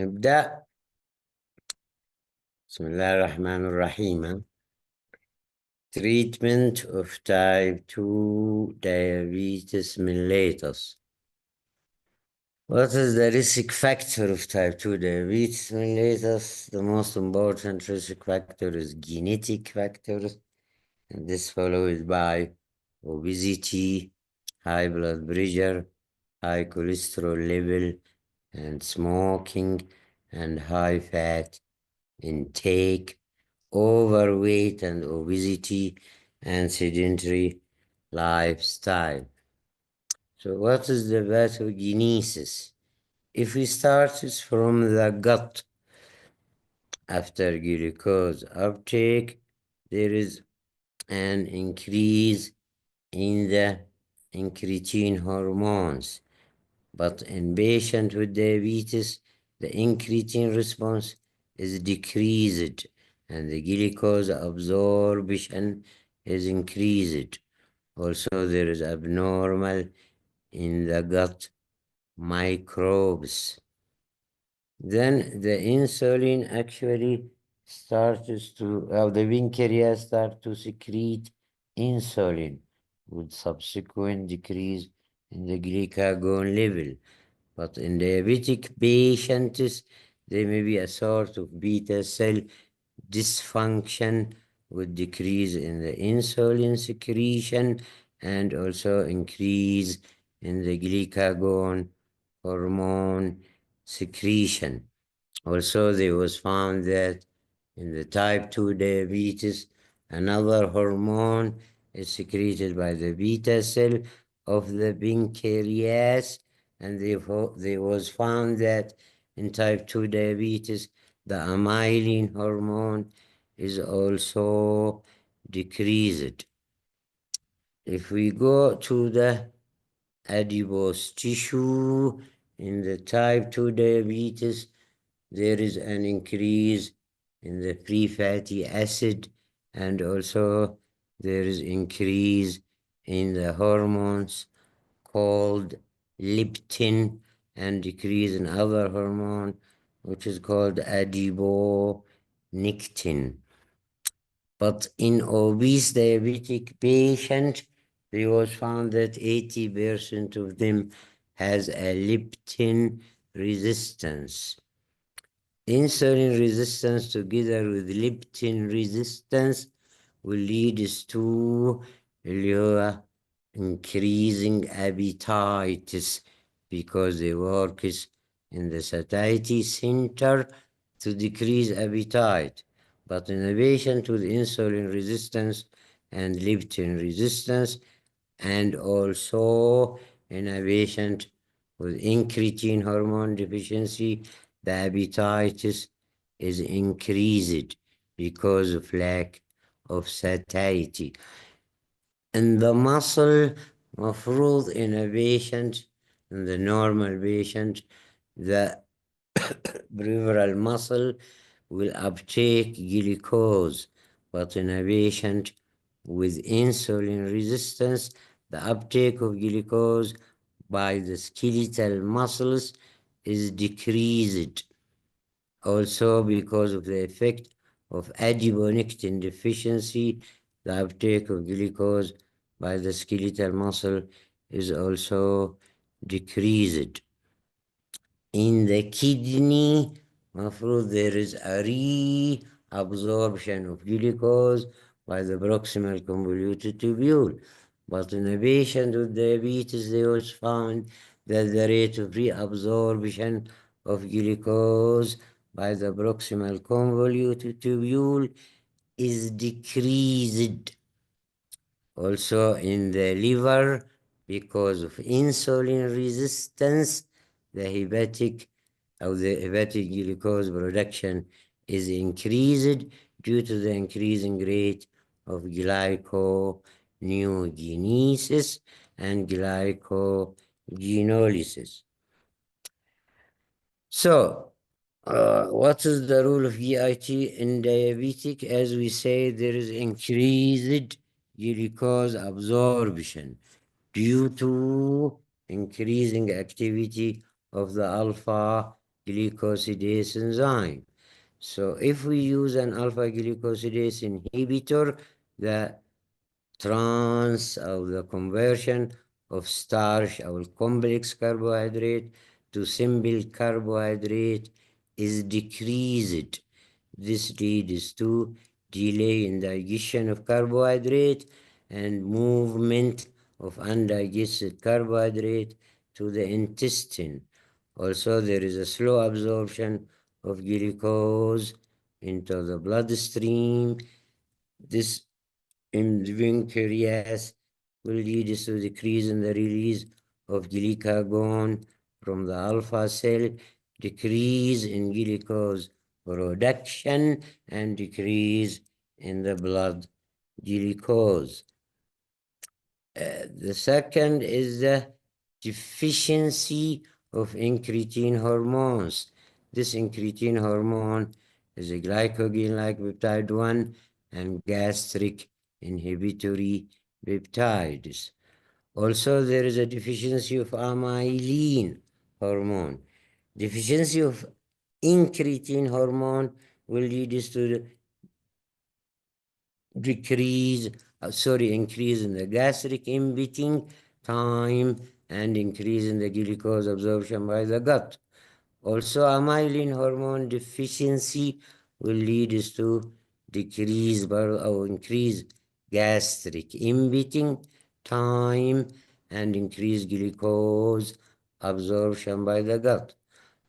نبدأ. بسم الله الرحمن الرحيم. Treatment of type 2 diabetes mellitus. What is the risk factor of type 2 diabetes mellitus? The most important risk factor is genetic factors, and this followed by obesity, high blood pressure, high cholesterol level, and smoking, and high fat intake, overweight and obesity, and sedentary lifestyle. So what is the pathogenesis? If we start from the gut, after glucose uptake, there is an increase in the incretin hormones. But in patients with diabetes, the incretin response is decreased and the glucose absorption is increased. Also, there is abnormal in the gut microbes. Then the insulin actually starts to, the pancreas start to secrete insulin with subsequent decrease in the glucagon level. But in diabetic patients, there may be a sort of beta cell dysfunction with decrease in the insulin secretion and also increase in the glucagon hormone secretion. Also, there was found that in the type 2 diabetes, another hormone is secreted by the beta cell of the pancreas, and there was found that in type 2 diabetes, the amylin hormone is also decreased. If we go to the adipose tissue in the type 2 diabetes, there is an increase in the free fatty acid, and also there is increase in the hormones called leptin and decrease in other hormone which is called adiponectin. But in obese diabetic patient, it was found that 80% of them has a leptin resistance. Insulin resistance together with leptin resistance will lead to increasing appetite because they work in the satiety center to decrease appetite. But in a patient with insulin resistance and leptin resistance, and also in a patient with incretin hormone deficiency, the appetite is increased because of lack of satiety. And the muscle مفروض in a patient, in the normal patient, the peripheral muscle will uptake glucose, but in a patient with insulin resistance, the uptake of glucose by the skeletal muscles is decreased. Also, because of the effect of adiponectin deficiency, the uptake of glucose by the skeletal muscle is also decreased. In the kidney, there is a reabsorption of glucose by the proximal convoluted tubule. But in a patient with diabetes, they was found that the rate of reabsorption of glucose by the proximal convoluted tubule is decreased. Also in the liver, because of insulin resistance, the hepatic glucose production is increased due to the increasing rate of glyconeogenesis and glycogenolysis. So, what is the role of GIT in diabetic? As we say, there is increased glucose absorption due to increasing activity of the alpha glycosidase enzyme. So if we use an alpha glucosidase inhibitor, the the conversion of starch or complex carbohydrate to simple carbohydrate is decreased. This leads to delay in digestion of carbohydrate and movement of undigested carbohydrate to the intestine. Also, there is a slow absorption of glucose into the bloodstream. This in the pancreas will lead to decrease in the release of glucagon from the alpha cell, decrease in glucose production, and decrease in the blood glucose. The second is the deficiency of incretin hormones. This incretin hormone is a glycogen-like peptide 1 and gastric inhibitory peptides. Also, there is a deficiency of amylin hormone. Deficiency of incretin hormone will lead us to increase in the gastric emptying time and increase in the glucose absorption by the gut. Also, amylin hormone deficiency will lead us to decrease or increase gastric emptying time and increase glucose absorption by the gut.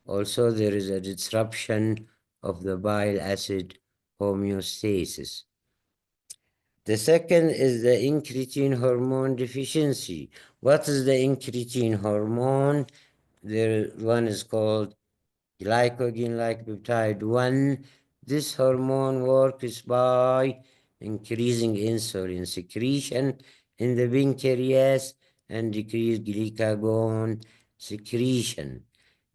Also, there is a disruption of the bile acid homeostasis. The second is the incretin hormone deficiency. What is the incretin hormone? One is called glycogen-like peptide 1. This hormone works by increasing insulin secretion in the pancreas and decrease glucagon secretion.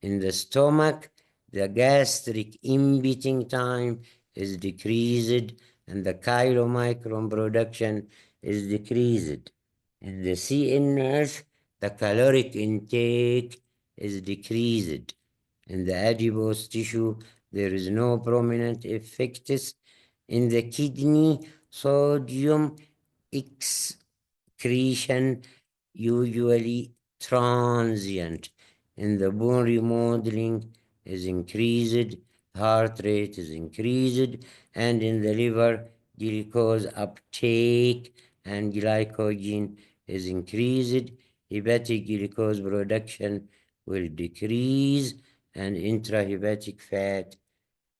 In the stomach, the gastric emptying time is decreased and the chylomicron production is decreased. In the CNS, the caloric intake is decreased. In the adipose tissue, there is no prominent effects. In the kidney, sodium excretion usually transient. In the bone remodeling is increased, heart rate is increased, and in the liver, glucose uptake and glycogen is increased. Hepatic glucose production will decrease and intrahepatic fat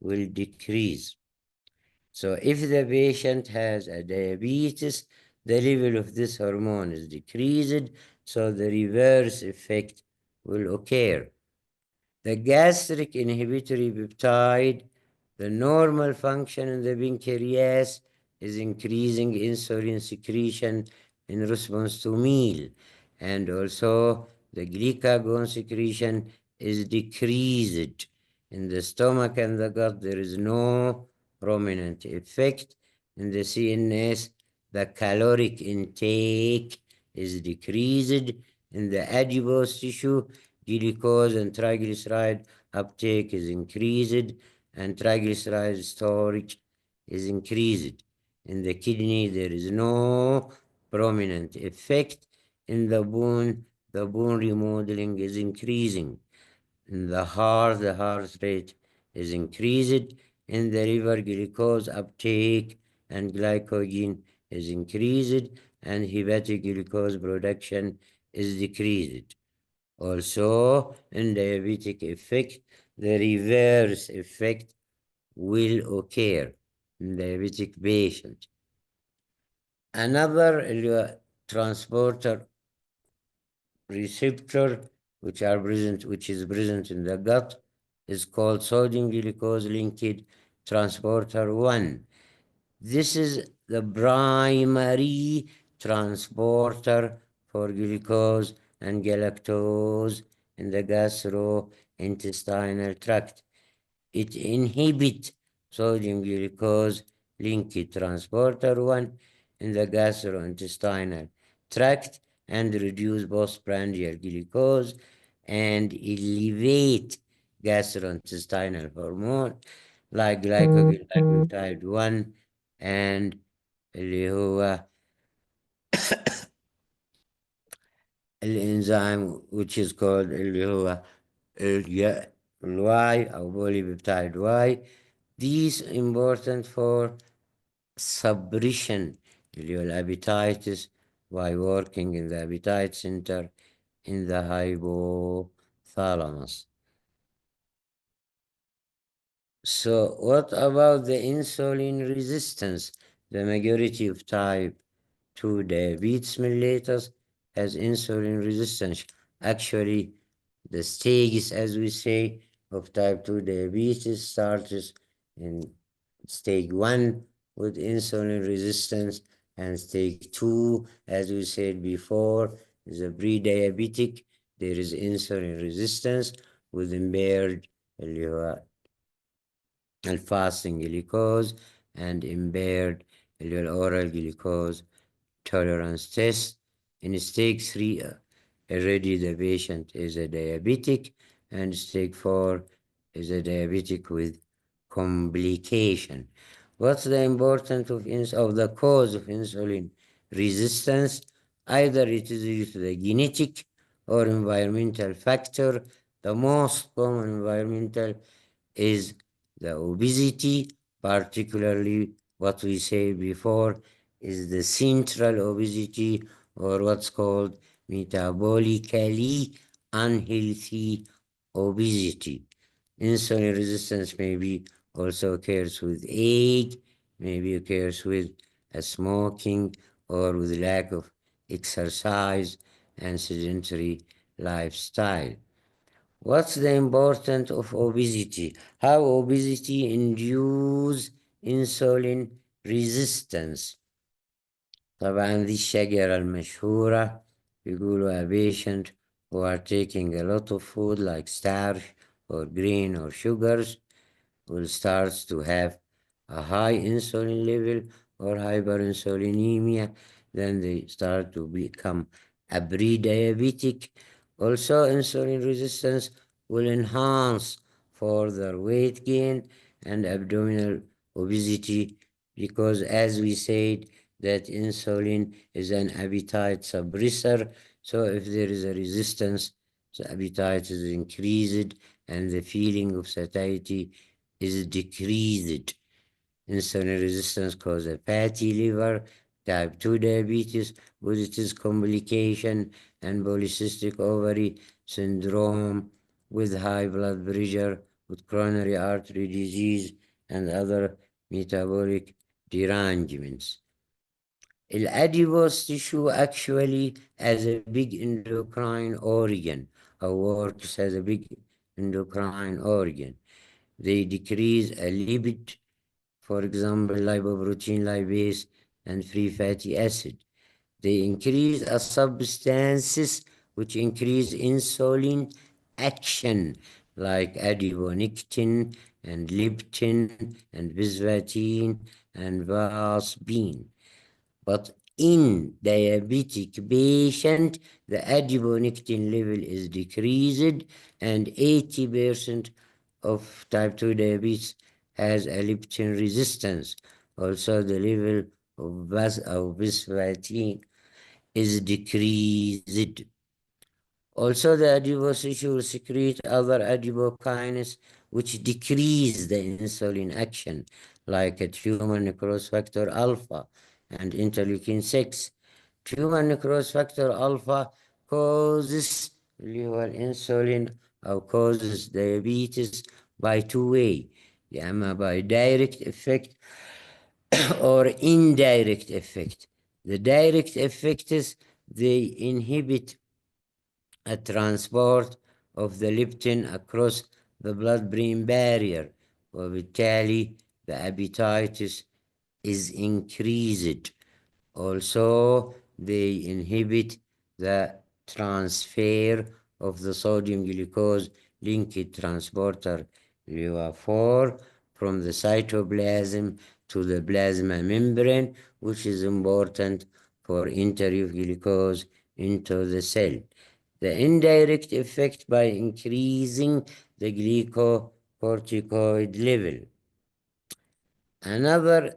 will decrease. So if the patient has a diabetes, the level of this hormone is decreased, so the reverse effect will occur. The gastric inhibitory peptide, the normal function in the pancreas is increasing insulin secretion in response to meal, and also the glucagon secretion is decreased. In the stomach and the gut, there is no prominent effect. In the CNS, the caloric intake is decreased. In the adipose tissue, glucose and triglyceride uptake is increased and triglyceride storage is increased. In the kidney, there is no prominent effect. In the bone remodeling is increasing. In the heart rate is increased. In the liver, glucose uptake and glycogen is increased, and hepatic glucose production is decreased. Also, in diabetic effect, the reverse effect will occur in diabetic patient. Another transporter receptor which is present in the gut is called sodium glucose linked transporter 1. This is the primary transporter for glucose and galactose in the gastrointestinal tract. It inhibits sodium glucose linked transporter 1 in the gastrointestinal tract and reduce postprandial glucose and elevate gastrointestinal hormone like glycogen like peptide 1 and اللي هو الانزيم which is called اللي هو الواي أو polypeptide Y. These important for suppression اللي هو appetitis by working in the appetite center in the hypothalamus. So what about the insulin resistance? The majority of type 2 diabetes mellitus has insulin resistance. Actually, the stages, as we say, of type 2 diabetes starts in stage 1 with insulin resistance, and stage 2, as we said before, is a pre-diabetic. There is insulin resistance with impaired fasting glucose and impaired oral glucose tolerance test. In stage 3, already the patient is a diabetic, and stage 4 is a diabetic with complication. What's the importance of the cause of insulin resistance? Either it is due to the genetic or environmental factor. The most common environmental is the obesity, particularly what we said before is the central obesity, or what's called metabolically unhealthy obesity. Insulin resistance maybe also occurs with age, maybe occurs with smoking or with lack of exercise and sedentary lifestyle. What's the importance of obesity? How obesity induces insulin resistance. طبعا دي الشجرة المشهورة بيقولوا a patient who are taking a lot of food like starch or grain or sugars will start to have a high insulin level or hyperinsulinemia. Then they start to become a pre-diabetic. Also, insulin resistance will enhance further weight gain and abdominal obesity because, as we said, that insulin is an appetite suppressor. So if there is a resistance, the appetite is increased and the feeling of satiety is decreased. Insulin resistance causes a fatty liver, type 2 diabetes with its complication, and polycystic ovary syndrome with high blood pressure, with coronary artery disease, and other metabolic derangements. Adipose tissue actually as a big endocrine organ, or works as a big endocrine organ. They decrease a lipid, for example, lipoprotein lipase and free fatty acid. They increase a substances which increase insulin action, like adiponectin and leptin and bisvatin and vaspine. But in diabetic patient, the adiponectin level is decreased, and 80% of type 2 diabetes has a leptin resistance. Also, the level of bisvatin is decreased. Also, the adipose tissue will secrete other adipokines which decrease the insulin action, like a tumor necrosis factor alpha and interleukin 6. Tumor necrosis factor alpha causes liver insulin or causes diabetes by two ways, by direct effect or indirect effect. The direct effect is they inhibit a transport of the leptin across the blood-brain barrier, وبالتالي the appetite is increased. Also, they inhibit the transfer of the sodium glucose linked transporter LUA4 from the cytoplasm to the plasma membrane, which is important for entry of glucose into the cell. The indirect effect by increasing the glucocorticoid level. Another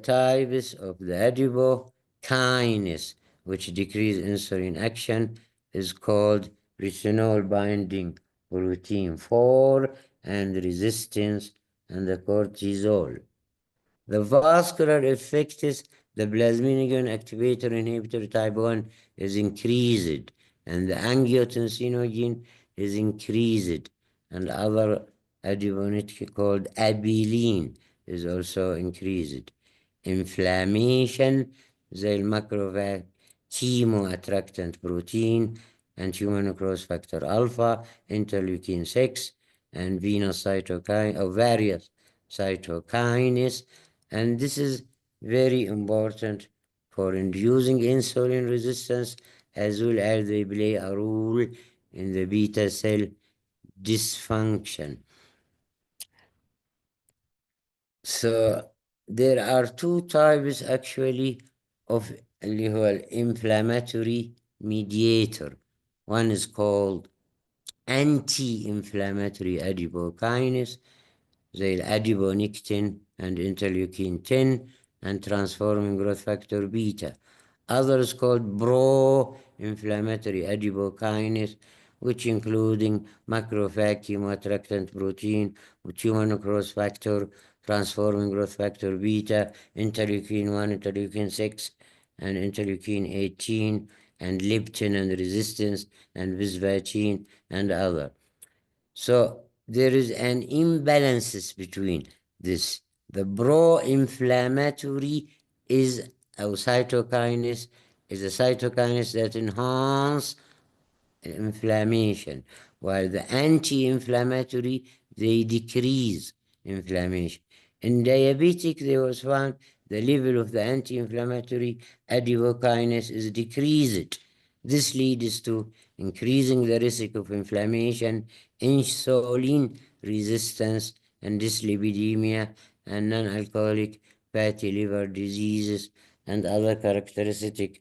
type is of the adipokines, which decrease insulin action, is called retinol binding protein 4 and resistance and the cortisol. The vascular effect is the plasminogen activator inhibitor type 1 is increased, and the angiotensinogen is increased, and other adiponectin called abilene is also increased. Inflammation, زي الماكروفاج chemoattractant protein and human growth factor alpha, interleukin 6, and venous cytokine or various cytokines, and this is very important for inducing insulin resistance, as well as they play a role in the beta cell dysfunction. So there are two types actually of اللي هو inflammatory mediator. One is called anti-inflammatory adipokines, زي الاديبونكتين and interleukin 10 and transforming growth factor beta. Others called pro-inflammatory adipokines, which including macrophage chemoattractant protein, human growth factor, transforming growth factor beta, interleukin 1, interleukin 6, and interleukin 18, and leptin and resistance, and visvacin, and other. So there is an imbalance between this. The pro-inflammatory is our cytokinase, is a cytokinase that enhance inflammation, while the anti-inflammatory, they decrease inflammation. In diabetic, there was found the level of the anti-inflammatory adipokinase is decreased. This leads to increasing the risk of inflammation, insulin resistance, and dyslipidemia, and non-alcoholic fatty liver diseases, and other characteristics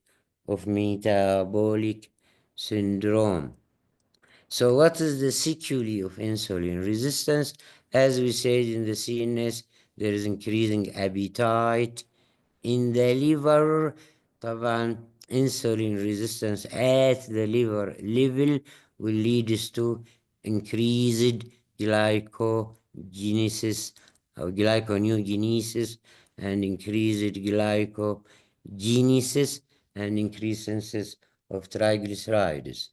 of metabolic syndrome. So what is the sequelae of insulin resistance? As we said in the CNS, there is increasing appetite in the liver. طبعا insulin resistance at the liver level will lead to increased glycogenesis or glyconeogenesis and increased glycogenesis and increases of triglycerides.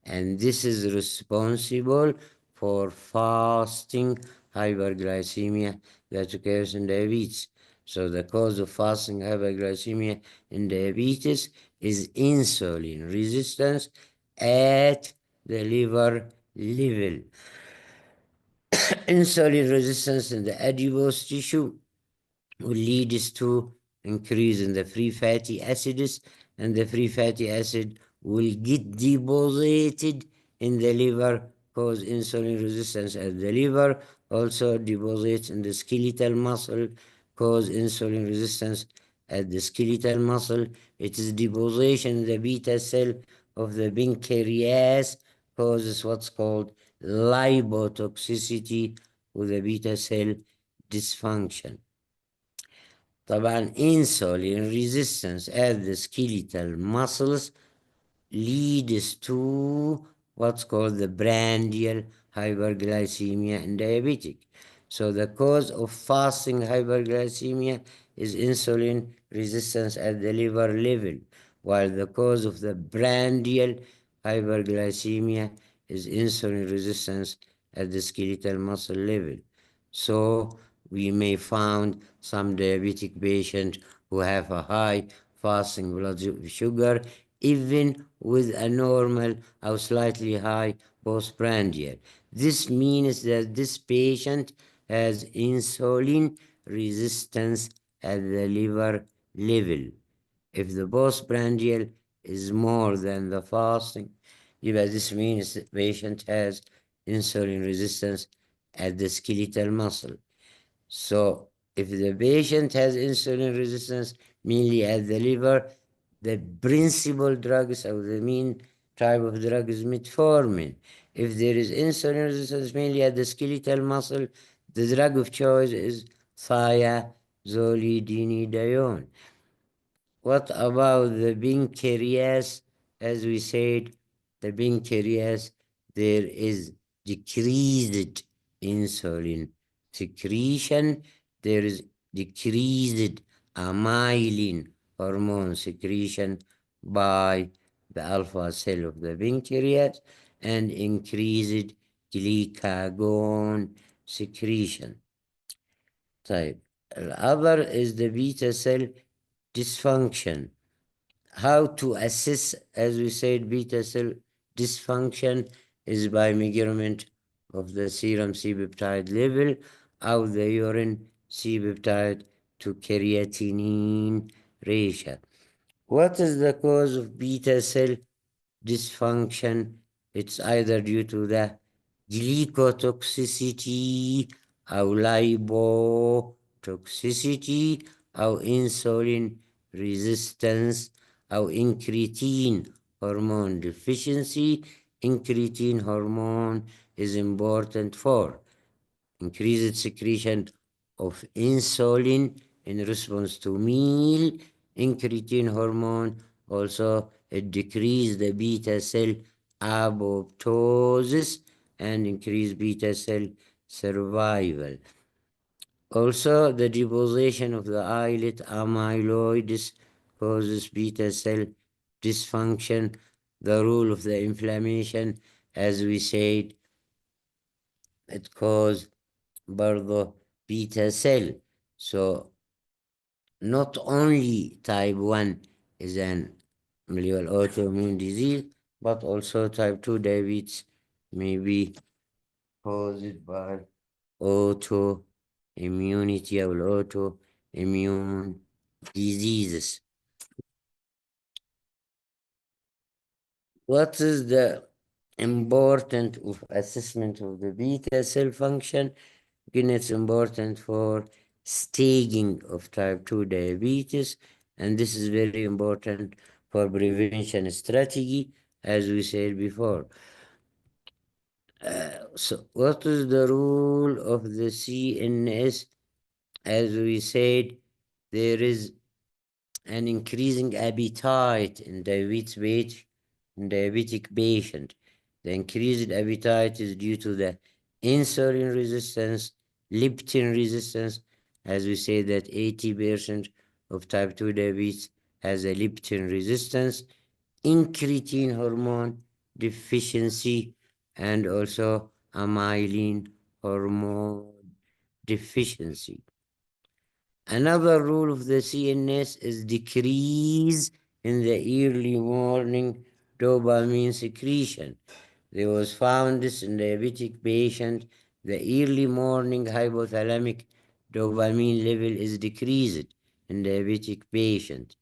And this is responsible for fasting hyperglycemia that occurs in diabetes. So the cause of fasting hyperglycemia in diabetes is insulin resistance at the liver level. Insulin resistance in the adipose tissue will lead to increase in the free fatty acids, and the free fatty acid will get deposited in the liver, cause insulin resistance at the liver, also deposits in the skeletal muscle, cause insulin resistance at the skeletal muscle. It is deposition in the beta cell of the pancreas, causes what's called lipotoxicity with the beta cell dysfunction. طبعا insulin resistance at the skeletal muscles leads to what's called the brandial hyperglycemia in diabetic. So the cause of fasting hyperglycemia is insulin resistance at the liver level, while the cause of the brandial hyperglycemia is insulin resistance at the skeletal muscle level. So we may find some diabetic patient who have a high fasting blood sugar even with a normal or slightly high postprandial. This means that this patient has insulin resistance at the liver level. If the postprandial is more than the fasting, this means the patient has insulin resistance at the skeletal muscle. So if the patient has insulin resistance mainly at the liver, the principal drugs or the main type of drug is metformin. If there is insulin resistance mainly at the skeletal muscle, the drug of choice is thiazolidinedione. What about the pancreas? As we said, the pancreas, there is decreased insulin secretion, there is decreased amylin hormone secretion by the alpha cell of the pancreas, and increased glucagon secretion. Type. The other is the beta cell dysfunction. How to assess, as we said, beta cell dysfunction is by measurement of the serum C-peptide level of the urine C-peptide to creatinine ratio. What is the cause of beta cell dysfunction? It's either due to the glycotoxicity or lipotoxicity or insulin resistance or incretin hormone deficiency. Incretin hormone is important for increased secretion of insulin in response to meal. Incretin hormone also decrease the beta cell apoptosis and increase beta cell survival. Also, the deposition of the islet amyloids causes beta cell dysfunction. The role of the inflammation, as we said, it causes برضه beta cell. So not only type 1 is an autoimmune disease, but also type 2 diabetes may be caused by autoimmunity or autoimmune diseases. What is the importance of assessment of the beta cell function? Again, it's important for staging of type 2 diabetes, and this is very important for prevention strategy, as we said before. So what is the role of the CNS? As we said, there is an increasing appetite in diabetic patient. The increased appetite is due to the insulin resistance, leptin resistance. As we say that 80% of type 2 diabetes has a leptin resistance, incretin hormone deficiency, and also amylin hormone deficiency. Another rule of the CNS is decrease in the early morning dopamine secretion. There was found this in diabetic patient. The early morning hypothalamic dopamine level is decreased in diabetic patient.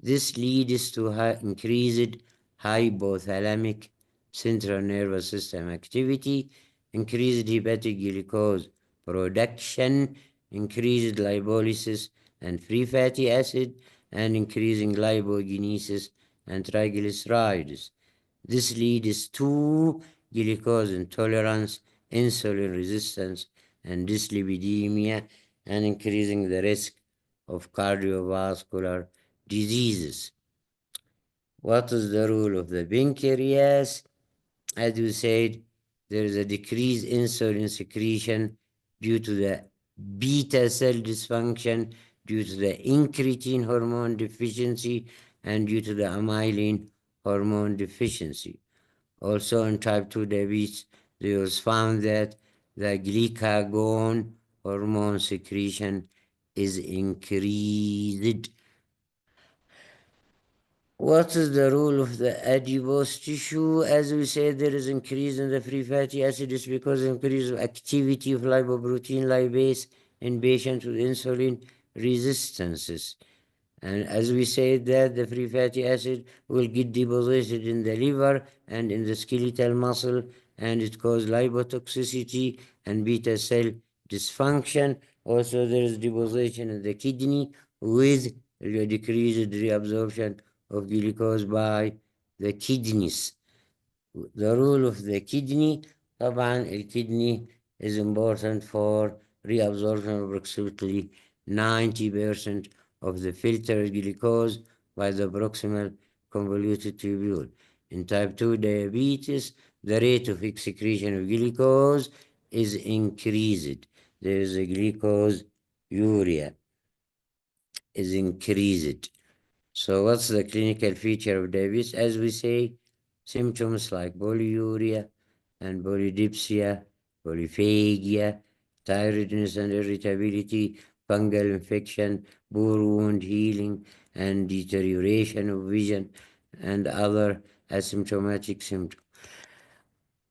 This leads to increased hypothalamic central nervous system activity, increased hepatic glucose production, increased lipolysis and free fatty acid, and increasing lipogenesis and triglycerides. This leads to glucose intolerance, insulin resistance, and dyslipidemia, and increasing the risk of cardiovascular diseases. What is the role of the pancreas? As you said, there is a decreased insulin secretion due to the beta cell dysfunction, due to the incretin hormone deficiency, and due to the amylin hormone deficiency. Also in type 2 diabetes, it was found that the glucagon hormone secretion is increased. What is the role of the adipose tissue? As we said, there is increase in the free fatty acids because of increase of activity of lipoprotein lipase in patients with insulin resistances. And as we said that the free fatty acid will get deposited in the liver and in the skeletal muscle, and it causes lipotoxicity and beta cell dysfunction. Also, there is deposition in the kidney with decreased reabsorption of glucose by the kidneys. The role of the kidney. طبعا الكدني is important for reabsorption of approximately 90% of the filtered glucose by the proximal convoluted tubule. In type 2 diabetes, the rate of excretion of glucose is increased. There is a glucose urea is increased. So what's the clinical feature of diabetes? As we say, symptoms like polyuria and polydipsia, polyphagia, tiredness and irritability, fungal infection, poor wound healing, and deterioration of vision, and other asymptomatic symptoms.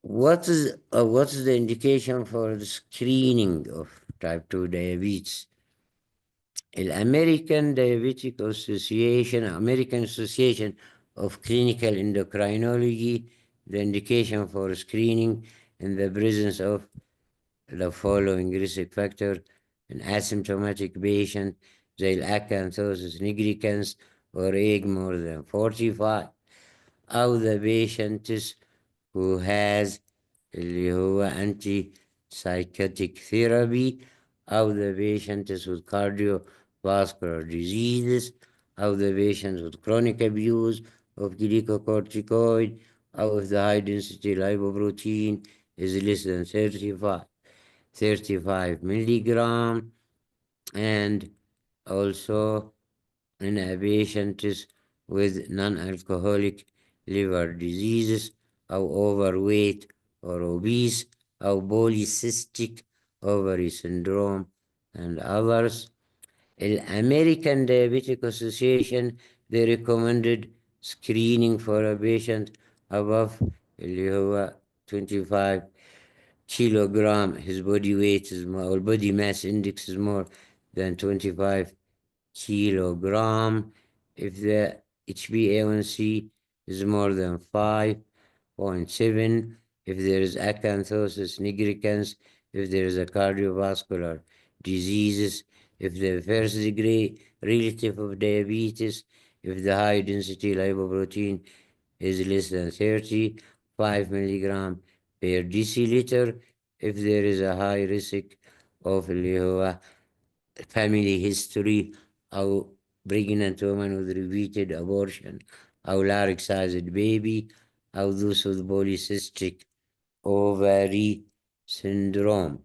What is the indication for the screening of type 2 diabetes? American Association of Clinical Endocrinology, the indication for screening in the presence of the following risk factor: an asymptomatic patient, زي acanthosis nigricans or age more than 45, أو the patient who has اللي هو anti psychotic therapy, أو the patients with cardiovascular diseases, أو the patients with chronic abuse of glucocorticoid, أو if the high density lipoprotein is less than 35 milligram, and also in a patients with non-alcoholic liver diseases, أو overweight or obese, أو polycystic ovary syndrome, and others. The American Diabetic Association, they recommended screening for a patient above اللي هو 25 kilogram, his body weight is more, or body mass index is more than 25 kilogram. If the HbA1c is more than 5.7, if there is acanthosis nigricans, if there is a cardiovascular diseases, if the first degree relative of diabetes, if the high density lipoprotein is less than 35 milligram per deciliter, if there is a high risk of اللي هو family history أو pregnant woman with repeated abortion أو large sized baby أو those with polycystic ovary syndrome.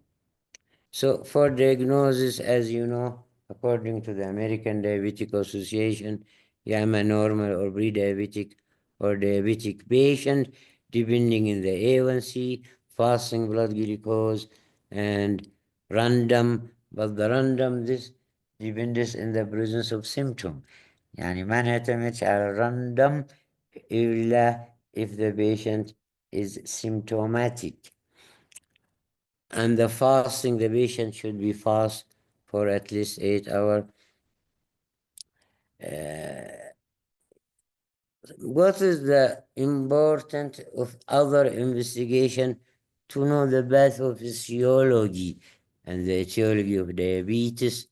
So for diagnosis, as you know, according to the American Diabetic Association, I am a normal or pre-diabetic or diabetic patient, depending in the A1C, fasting blood glucose, and random, but the random this depends in the presence of symptom. يعني ما نعتمد على random إلا if the patient is symptomatic. And the fasting, the patient should be fast for at least 8 hours. What is the importance of other investigation to know the pathophysiology and the etiology of diabetes?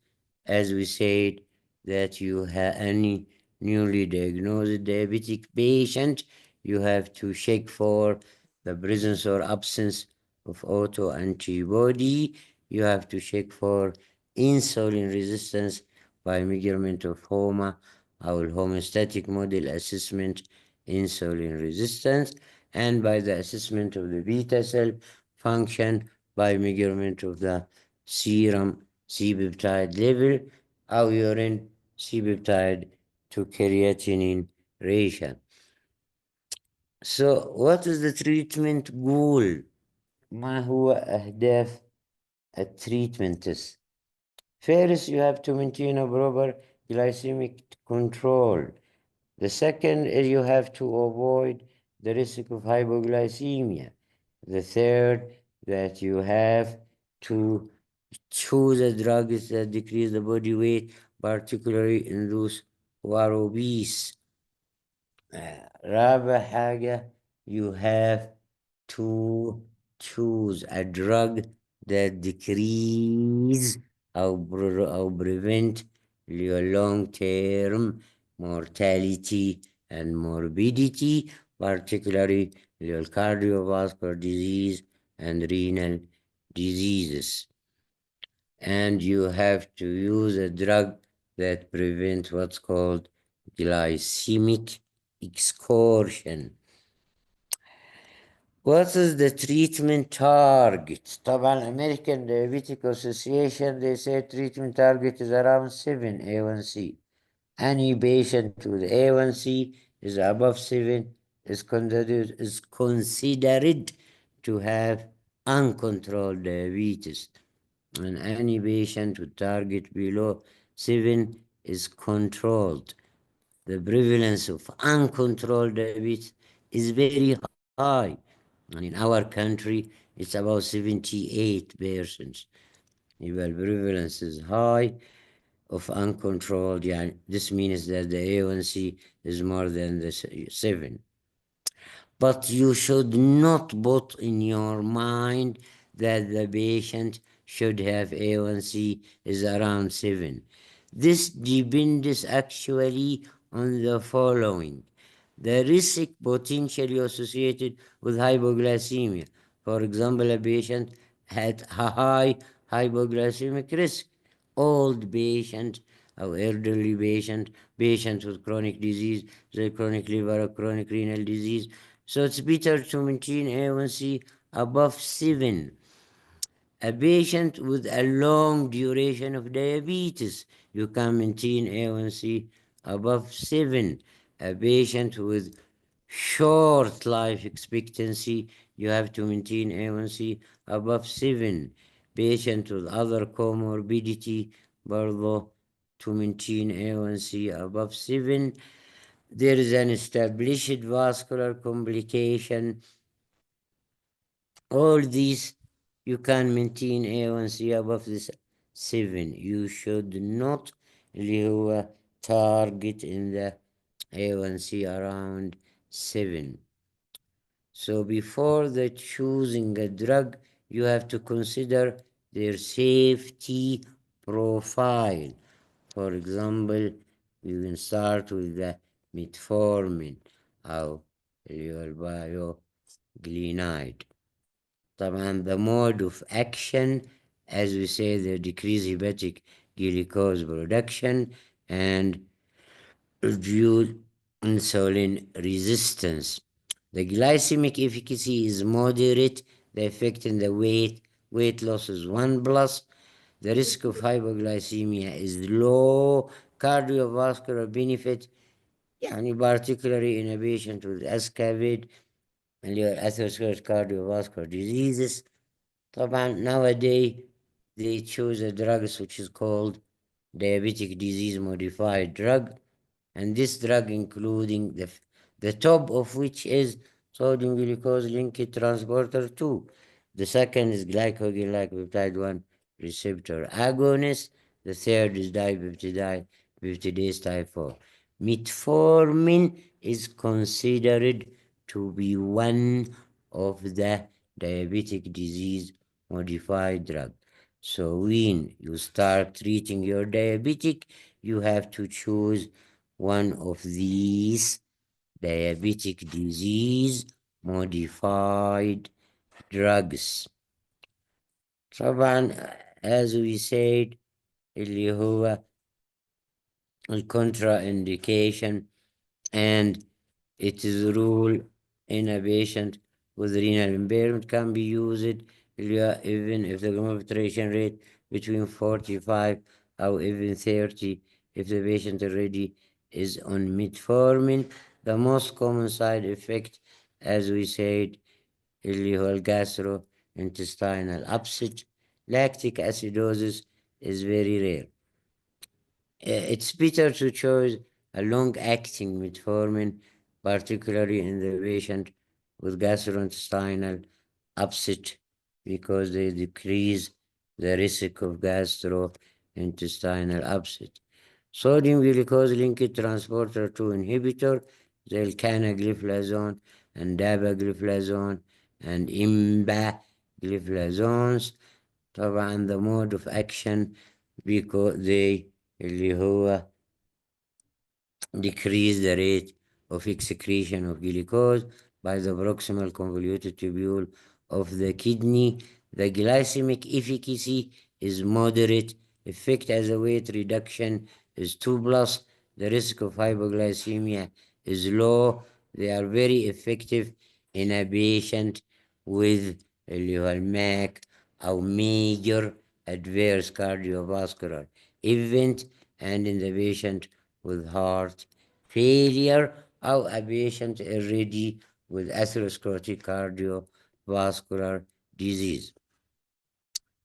As we said, that you have any newly diagnosed diabetic patient, you have to check for the presence or absence of autoantibody. You have to check for insulin resistance by measurement of HOMA, our homeostatic model assessment, insulin resistance, and by the assessment of the beta cell function by measurement of the serum C-peptide level, or urine C-peptide to creatinine ratio. So what is the treatment goal? ما هو أهداف التريتمنت؟ First, you have to maintain a proper glycemic control. The second is you have to avoid the risk of hypoglycemia. The third, that you have to choose a drugs that decrease the body weight, particularly in those who are obese. رابع حاجة, you have to choose a drug that decrease or prevent your long-term mortality and morbidity, particularly your cardiovascular disease and renal diseases. And you have to use a drug that prevents what's called glycemic excursion. What is the treatment target? طبعا American Diabetic Association, they say treatment target is around 7 A1C. Any patient with A1C is above 7 is considered to have uncontrolled diabetes. And any patient with target below 7 is controlled. The prevalence of uncontrolled diabetes is very high. And in our country, it's about 78%. If the prevalence is high of uncontrolled, yeah, this means that the A1C is more than the 7. But you should not put in your mind that the patient should have A1C is around 7. This depends actually on the following. The risk potentially associated with hypoglycemia. For example, a patient had a high hypoglycemic risk. Old patient or elderly patient, patients with chronic disease, the chronic liver or chronic renal disease. So it's better to maintain A1C above 7. A patient with a long duration of diabetes, you can maintain A1C above 7. A patient with short life expectancy, you have to maintain A1C above 7. Patient with other comorbidity, برضه to maintain A1C above 7. There is an established vascular complication. All these you can maintain A1C above this 7. You should not اللي target in the A1C around 7. So before the choosing a drug, you have to consider their safety profile. For example, you can start with the metformin or bioglinide. طبعا the mode of action, as we say, the decrease hepatic glucose production and reduce insulin resistance. The glycemic efficacy is moderate. The effect in the weight loss is 1 plus. The risk of hypoglycemia is low. Cardiovascular benefit, particularly in a patient with SCAVID and atherosclerotic cardiovascular diseases. طبعا nowadays they choose a drug which is called diabetic disease modified drug, and this drug including the top of which is sodium glucose linked transporter 2. The second is glycogen-like peptide 1 receptor agonist. The third is dipeptidase type 4. Metformin is considered to be one of the diabetic disease modified drug. So when you start treating your diabetic, you have to choose one of these diabetic disease modified drugs. طبعا as we said اللي هو contraindication, and it is rule in a patient with renal impairment can be used even if the glomerular filtration rate between 45 or even 30 if the patient already is on metformin. The most common side effect, as we said, اللي هو gastrointestinal upset. Lactic acidosis is very rare. It's better to choose a long-acting metformin, particularly in the patient with gastrointestinal upset, because they decrease the risk of gastrointestinal upset. Sodium glucose linked transporter 2 inhibitor, the elcanagliflozin and dapagliflozin and empagliflozins. طبعا the mode of action because they اللي هو decrease the rate of excretion of glucose. by the proximal convoluted tubule of the kidney. The glycemic efficacy is moderate. Effect as a weight reduction is 2 plus. The risk of hypoglycemia is low. They are very effective in a patient with اللي هو الماك أو major adverse cardiovascular event, and in the patient with heart failure أو a patient already with atherosclerotic cardiovascular disease.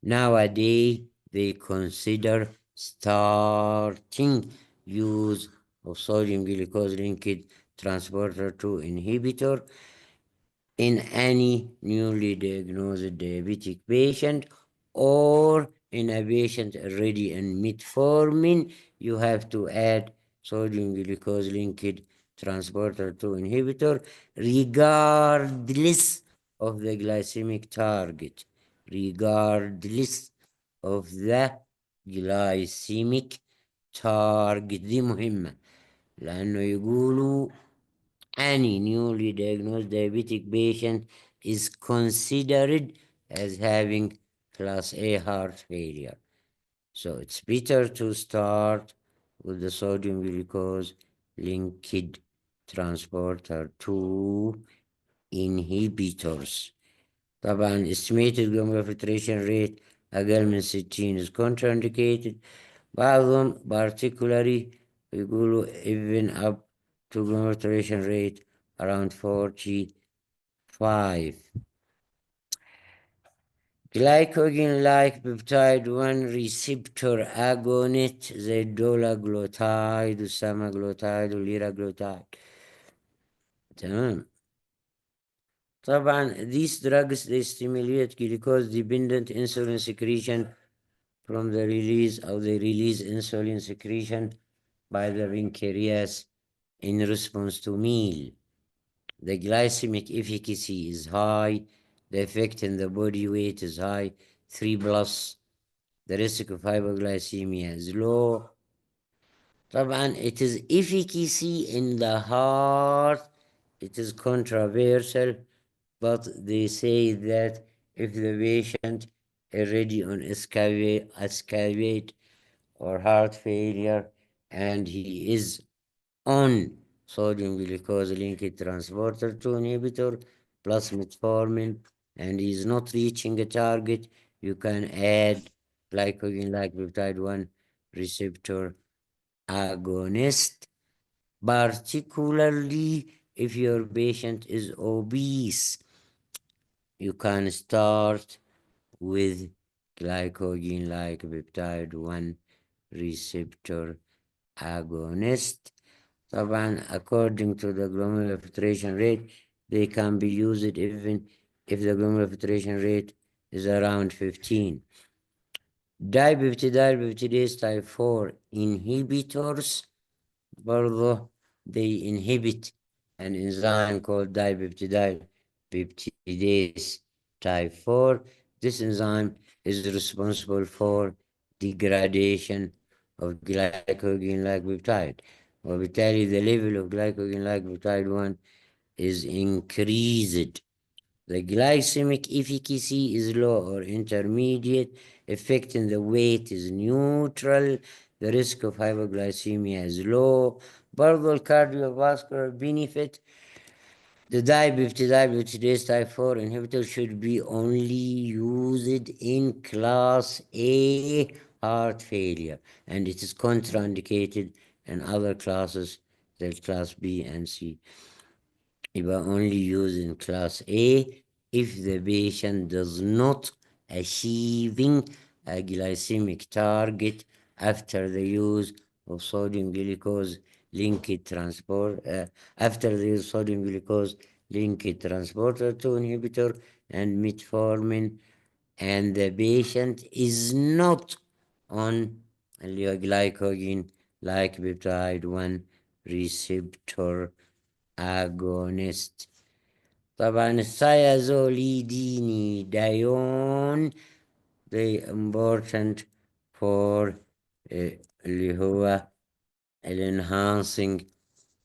Nowadays, they consider starting use of sodium glucose linked transporter 2 inhibitor in any newly diagnosed diabetic patient, or in a patient already in metformin. You have to add sodium glucose linked transporter 2 inhibitor regardless of the glycemic target, regardless of the glycemic target. دي مهمة لأنه يقولوا any newly diagnosed diabetic patient is considered as having class A heart failure. So it's better to start with the sodium glucose linked transporter 2 inhibitors. طبعا estimated glomerular filtration rate أقل من 60 is contraindicated. بعضهم particularly يقولوا even up to glomerular filtration rate around 45. Glycogen-like peptide 1 receptor agonist زي الدولاglutide والسamaglutide والليراglutide. تمام. طبعا these drugs they stimulate glucose dependent insulin secretion from the release of the release insulin secretion by the pancreas in response to meal. The glycemic efficacy is high. The effect in the body weight is high, 3 plus. The risk of hypoglycemia is low. طبعا it is efficacy in the heart. It is controversial, but they say that if the patient already on escalate or heart failure and he is on sodium glucose linked transporter 2 inhibitor plus metformin and he is not reaching a target, you can add glycogen like peptide 1 receptor agonist, particularly if your patient is obese. You can start with glycogen like peptide 1 receptor agonist. طبعا according to the glomerular filtration rate, they can be used even if the glomerular filtration rate is around 15. Dipeptidyl peptidase type 4 inhibitors, برضه they inhibit an enzyme called dipeptidyl peptidase type 4. This enzyme is responsible for degradation of glycogen-like peptide. وبالتالي the level of glycogen-like peptide 1 is increased. The glycemic efficacy is low or intermediate. Effect in the weight is neutral. The risk of hypoglycemia is low. برضو cardiovascular benefit. The dipeptidase type 4 inhibitor should be only used in class A heart failure, and it is contraindicated in other classes, like class B and C. يبقى only used in class A if the patient does not achieving a glycemic target after the use of sodium glucose linked transport after the use of sodium glucose linked transporter 2 inhibitor and metformin, and the patient is not on glycogen like peptide 1 receptor agonist. طبعا الثيازوليدينيدايون they important for اللي هو enhancing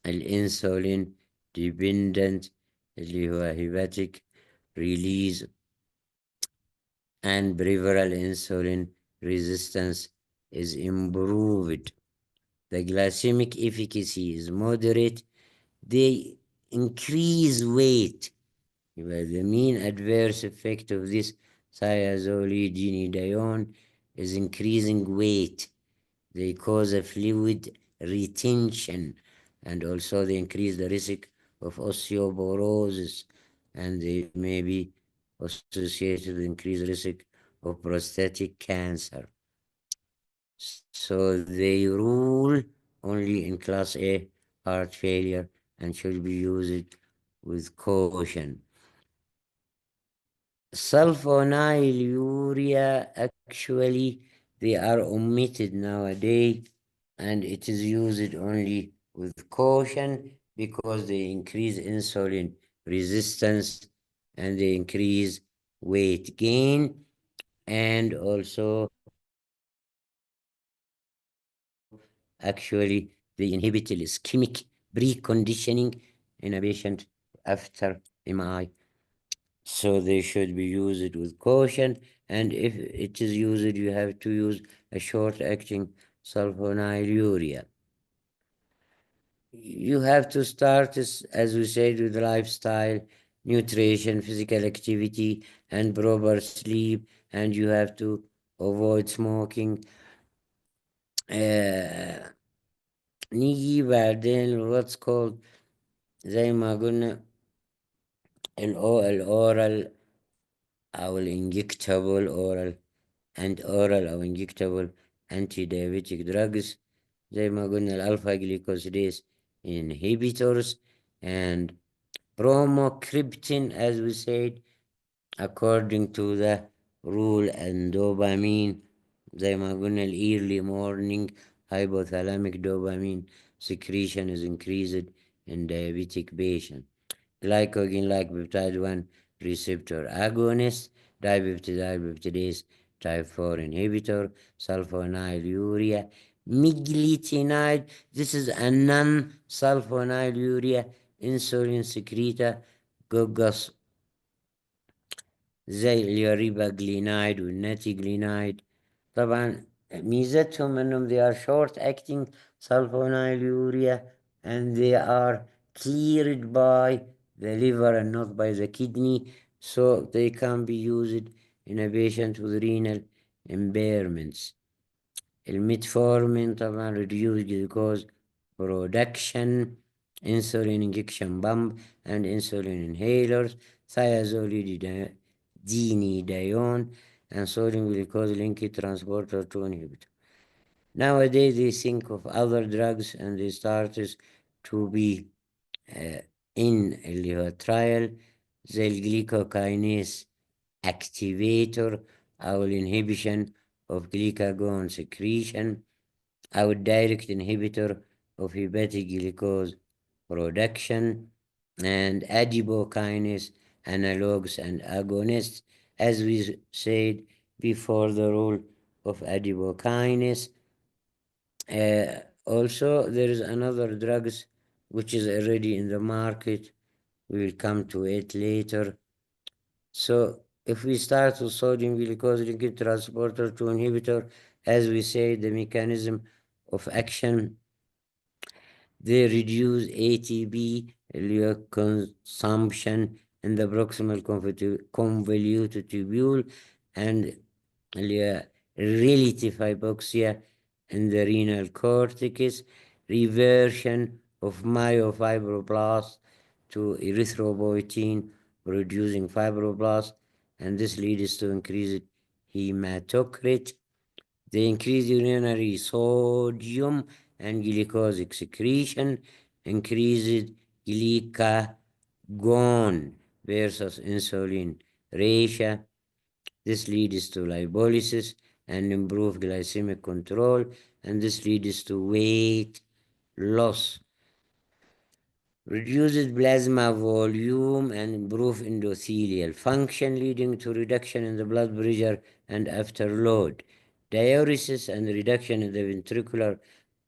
الانسولين dependent اللي هو hepatic release and peripheral insulin resistance is improved. The glycemic efficacy is moderate. They increase weight. The mean adverse effect of this thiazolidinedione is increasing weight. They cause a fluid retention, and also they increase the risk of osteoporosis, and they may be associated with increased risk of prostatic cancer. So they rule only in class A heart failure and should be used with caution. Sulfonylurea, actually, they are omitted nowadays, and it is used only with caution because they increase insulin resistance and they increase weight gain, and also actually they inhibit the ischemic preconditioning in a patient after MI. So they should be used with caution, and if it is used, you have to use a short-acting sulfonylurea. You have to start, as we said, with lifestyle, nutrition, physical activity, and proper sleep, and you have to avoid smoking. نيجي بعدين what's called زي ما قلنا الأورال أو الانجكتابل oral and oral أو injectable anti-diabetic drugs زي ما قلنا الألفا glucosidase inhibitors and bromocriptine, as we said, according to the rule, and dopamine زي ما قلنا early morning hypothalamic dopamine secretion is increased in diabetic patients. Glycogen-like peptide 1 receptor agonist, dipeptidase type 4 inhibitor, sulfonylurea, miglitinide. This is a non-sulfonylurea insulin secretor, جوجس زي اليوريباجلينايد والناتيجلينايد. طبعا ميزتهم انهم they are short acting sulfonylurea and they are cleared by the liver and not by the kidney, so they can be used in a patient with renal impairments. الميتفورمين طبعا reduce glucose production, insulin injection pump and insulin inhalers, thiazolidinedione, and sodium glucose linked transporter 2 inhibitor. Nowadays they think of other drugs and they started to be in a trial زي الجليكوكاينيز activator أو inhibition of glucagon secretion أو direct inhibitor of hepatic glucose production and adipokinase analogs and agonists, as we said before, the role of adipokinase. Also, there is another drugs which is already in the market. We will come to it later. So if we start with sodium glucose linked transporter 2 inhibitor, as we say, the mechanism of action, they reduce ATP consumption in the proximal convoluted tubule and relative hypoxia in the renal cortex, reversion of myofibroblast to erythropoietin producing fibroblast, and this leads to increased hematocrit. They increase urinary sodium and glucose excretion, increased glucagon versus insulin ratio. This leads to lipolysis and improved glycemic control, and this leads to weight loss. Reduced plasma volume and improved endothelial function, leading to reduction in the blood pressure and afterload. Diuresis and reduction in the ventricular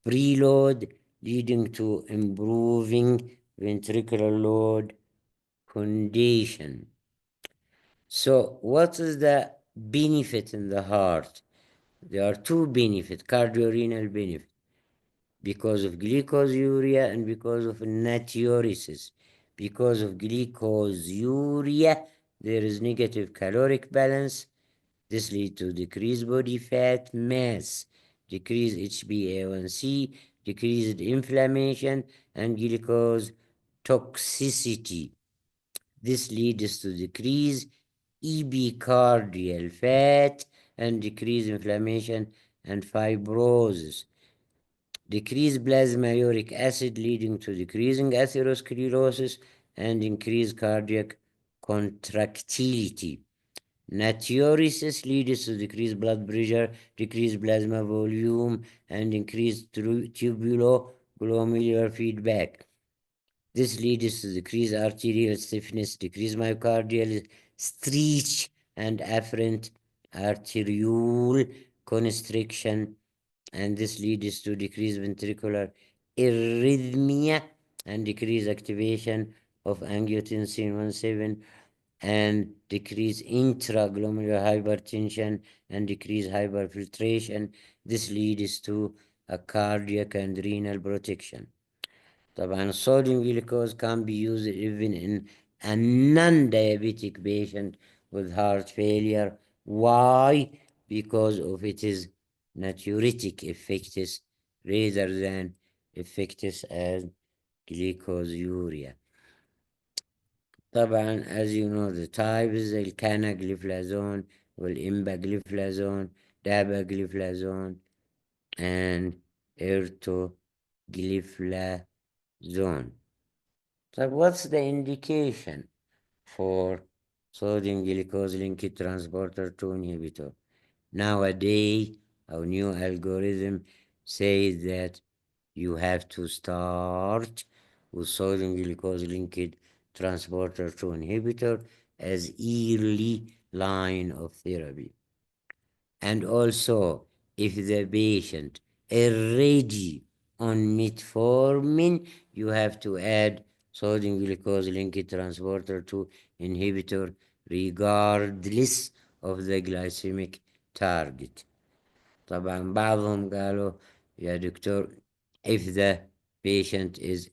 preload, leading to improving ventricular load condition. So what is the benefit in the heart? There are two benefits, cardiorenal benefit, because of glycosuria and because of natriuresis. Because of glycosuria, there is negative caloric balance. This leads to decreased body fat mass, decreased HbA1c, decreased inflammation, and glucose toxicity. This leads to decreased epicardial fat and decreased inflammation and fibrosis. Decreased plasma uric acid leading to decreasing atherosclerosis and increased cardiac contractility. Natriuresis leads to decreased blood pressure, decreased plasma volume, and increased tubuloglomerular feedback. This leads to decreased arterial stiffness, decreased myocardial stretch, and afferent arteriole constriction, and this leads to decreased ventricular arrhythmia and decreased activation of angiotensin 1-7 and decreased intraglomerular hypertension and decreased hyperfiltration. This leads to a cardiac and renal protection. طبعا sodium glucose can be used even in a non-diabetic patient with heart failure. Why? Because of its natriuretic effects rather than effects as glycosuria. طبعا as you know the types الكاناgliflozin والإمباgliflozin dapagliflozin and ertogliflozin. So what's the indication for sodium glucose linked transporter 2 inhibitor? Nowadays, our new algorithm says that you have to start with sodium glucose linked transporter 2 inhibitor as early line of therapy. And also, if the patient already on metformin, you have to add sodium glucose linked transporter 2 inhibitor regardless of the glycemic target. طبعا بعضهم قالوا يا دكتور if the patient is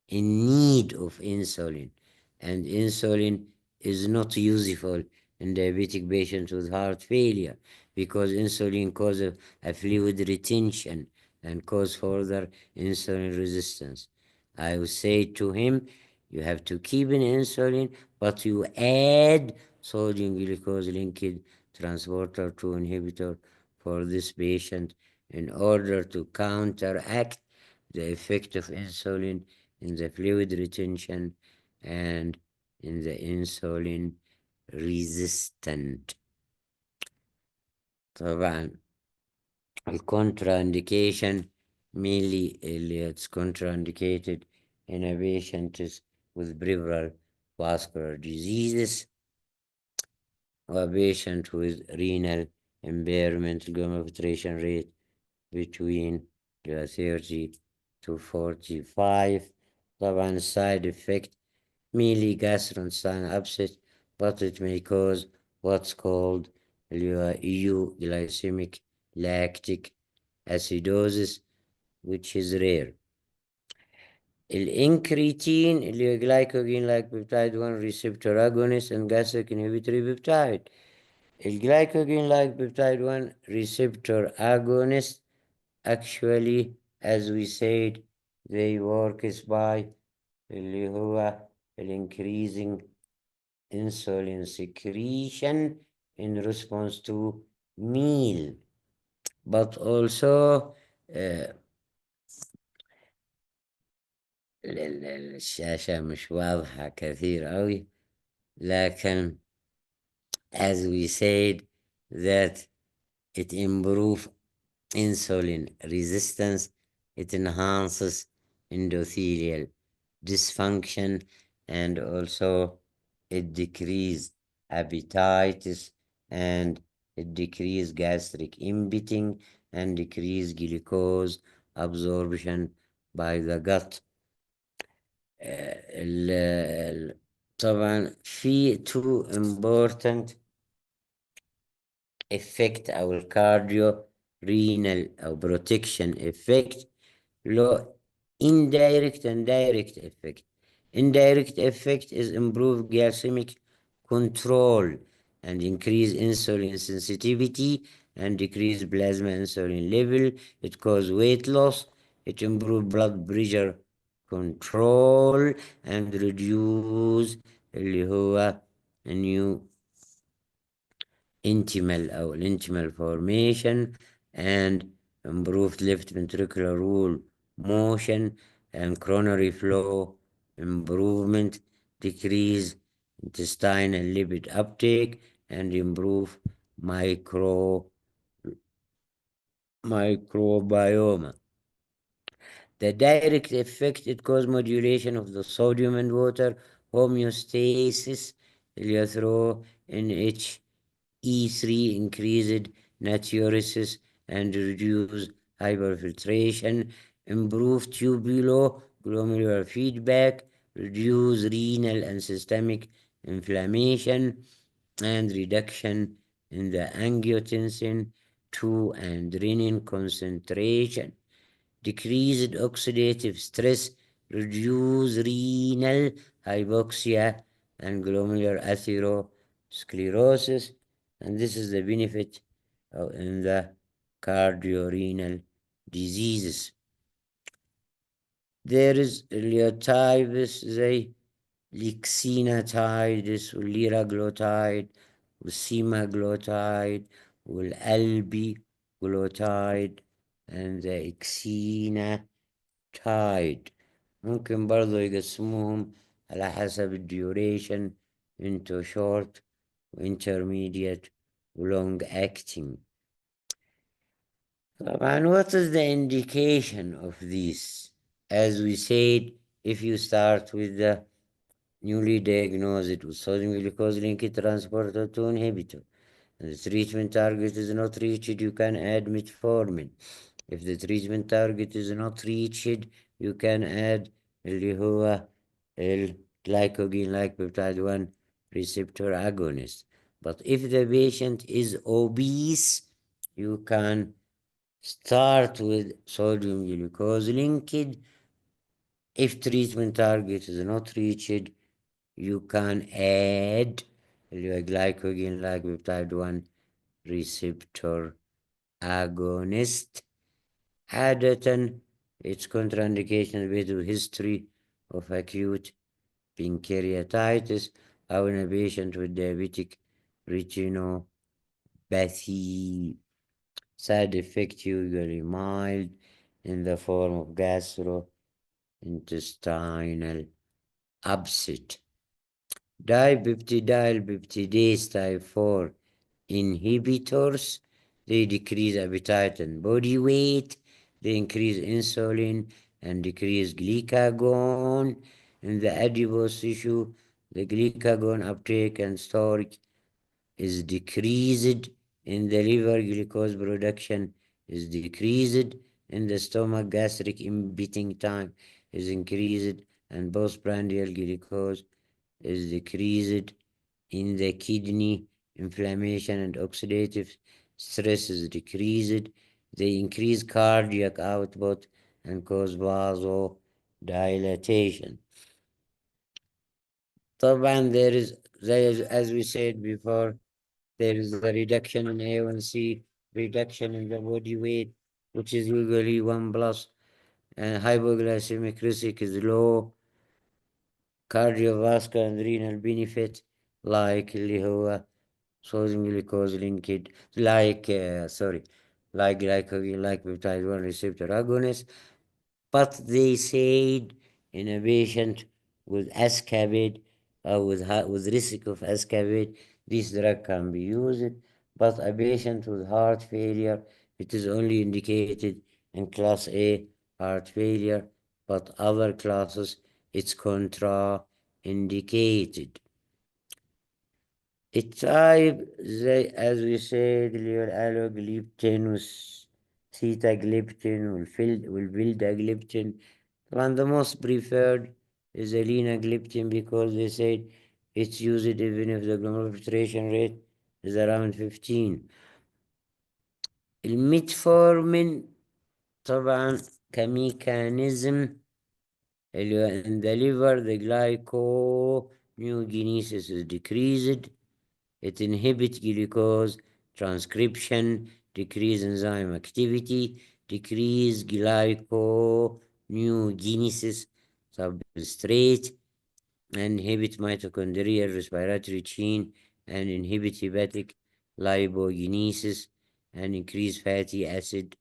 in need of insulin and insulin is not useful in diabetic patients with heart failure because insulin causes a fluid retention and cause further insulin resistance. I will say to him, you have to keep an insulin, but you add sodium glucose linked transporter 2 inhibitor for this patient in order to counteract the effect of insulin in the fluid retention and in the insulin resistant. طبعا الcontraindication mainly it's contraindicated in a patient with peripheral vascular diseases or a patient with renal impairment, glomerular filtration rate between 30 to 45. طبعا side effect mainly gastrointestinal upset, but it may cause what's called euglycemic lactic acidosis, which is rare. الانكريتين اللي هو glycogen like peptide 1 receptor agonist and gastric inhibitory peptide. الglycogen like peptide 1 receptor agonist actually as we said they work by اللي هو increasing insulin secretion in response to meal, but also الشاشة مش واضحة كثير أوي لكن as we said that it improves insulin resistance, it enhances endothelial dysfunction, and also it decreases appetitis and it decreases gastric emptying and decreases glucose absorption by the gut. طبعا في two important effect أو الكارديو renal أو protection effect له indirect and direct effect. Indirect effect is improved glycemic control and increase insulin sensitivity and decrease plasma insulin level. It causes weight loss. It improves blood pressure control and reduce اللي هو new intimal أو intimal formation and improved left ventricular wall motion and coronary flow improvement, decrease intestinal lipid uptake, and improve microbiome. The direct effect, it causes modulation of the sodium and water homeostasis through NHE3, increased natriuresis and reduced hyperfiltration, improved tubulo-glomerular feedback, reduce renal and systemic inflammation, and reduction in the angiotensin 2 and renin concentration, decreased oxidative stress, reduce renal hypoxia and glomerular atherosclerosis, and this is the benefit in the cardiorenal diseases. There is types زي الإكسيناتايدس والليراجلوتايد والسيماجلوتايد والألبي and the إكسيناتايد. ممكن برضو يقسموهم على حسب الديوريشن into short intermediate long acting. طبعا what is the indication of this? As we said, if you start with the newly diagnosed with sodium glucose linked transporter 2 inhibitor, and the treatment target is not reached, you can add metformin. If the treatment target is not reached, you can add اللي هو glycogen like peptide 1 receptor agonist. But if the patient is obese, you can start with sodium glucose linked. If treatment target is not reached, you can add glycogen like peptide 1 receptor agonist. عادة its contraindication due to history of acute pancreatitis أو in a patient with diabetic retinopathy. Side effect usually mild in the form of gastrointestinal upset. Dipeptidase type 4 inhibitors, they decrease appetite and body weight, they increase insulin and decrease glucagon in the adipose tissue. The glucagon uptake and storage is decreased in the liver, glucose production is decreased in the stomach, gastric emptying time is increased, and postprandial glucose is decreased in the kidney. Inflammation and oxidative stress is decreased. They increase cardiac output and cause vasodilatation. طبعا there is, as we said before, there is a reduction in A1C, reduction in the body weight, which is usually 1 plus, and hypoglycemic risk is low. Cardiovascular and renal benefit like اللي هو sodium glucose linked like like peptide 1 receptor agonist, but they said in a patient with escabate or with risk of escabate, this drug can be used, but a patient with heart failure, it is only indicated in class A heart failure, but other classes it's contraindicated. التايب زي as we said اللي هو الالوجليبتين والثيتاجليبتين والفيلداجليبتين. طبعا the most preferred is the linagliptin because they said It's used even if the glomerular filtration rate is around 15. الميتفورمين طبعا كميكانيزم اللي هو in the liver the glyconeogenesis is decreased. It inhibits glucose transcription, decrease enzyme activity, decrease glyconeogenesis substrate, inhibit mitochondrial respiratory chain, and inhibit hepatic lipogenesis, and increase fatty acid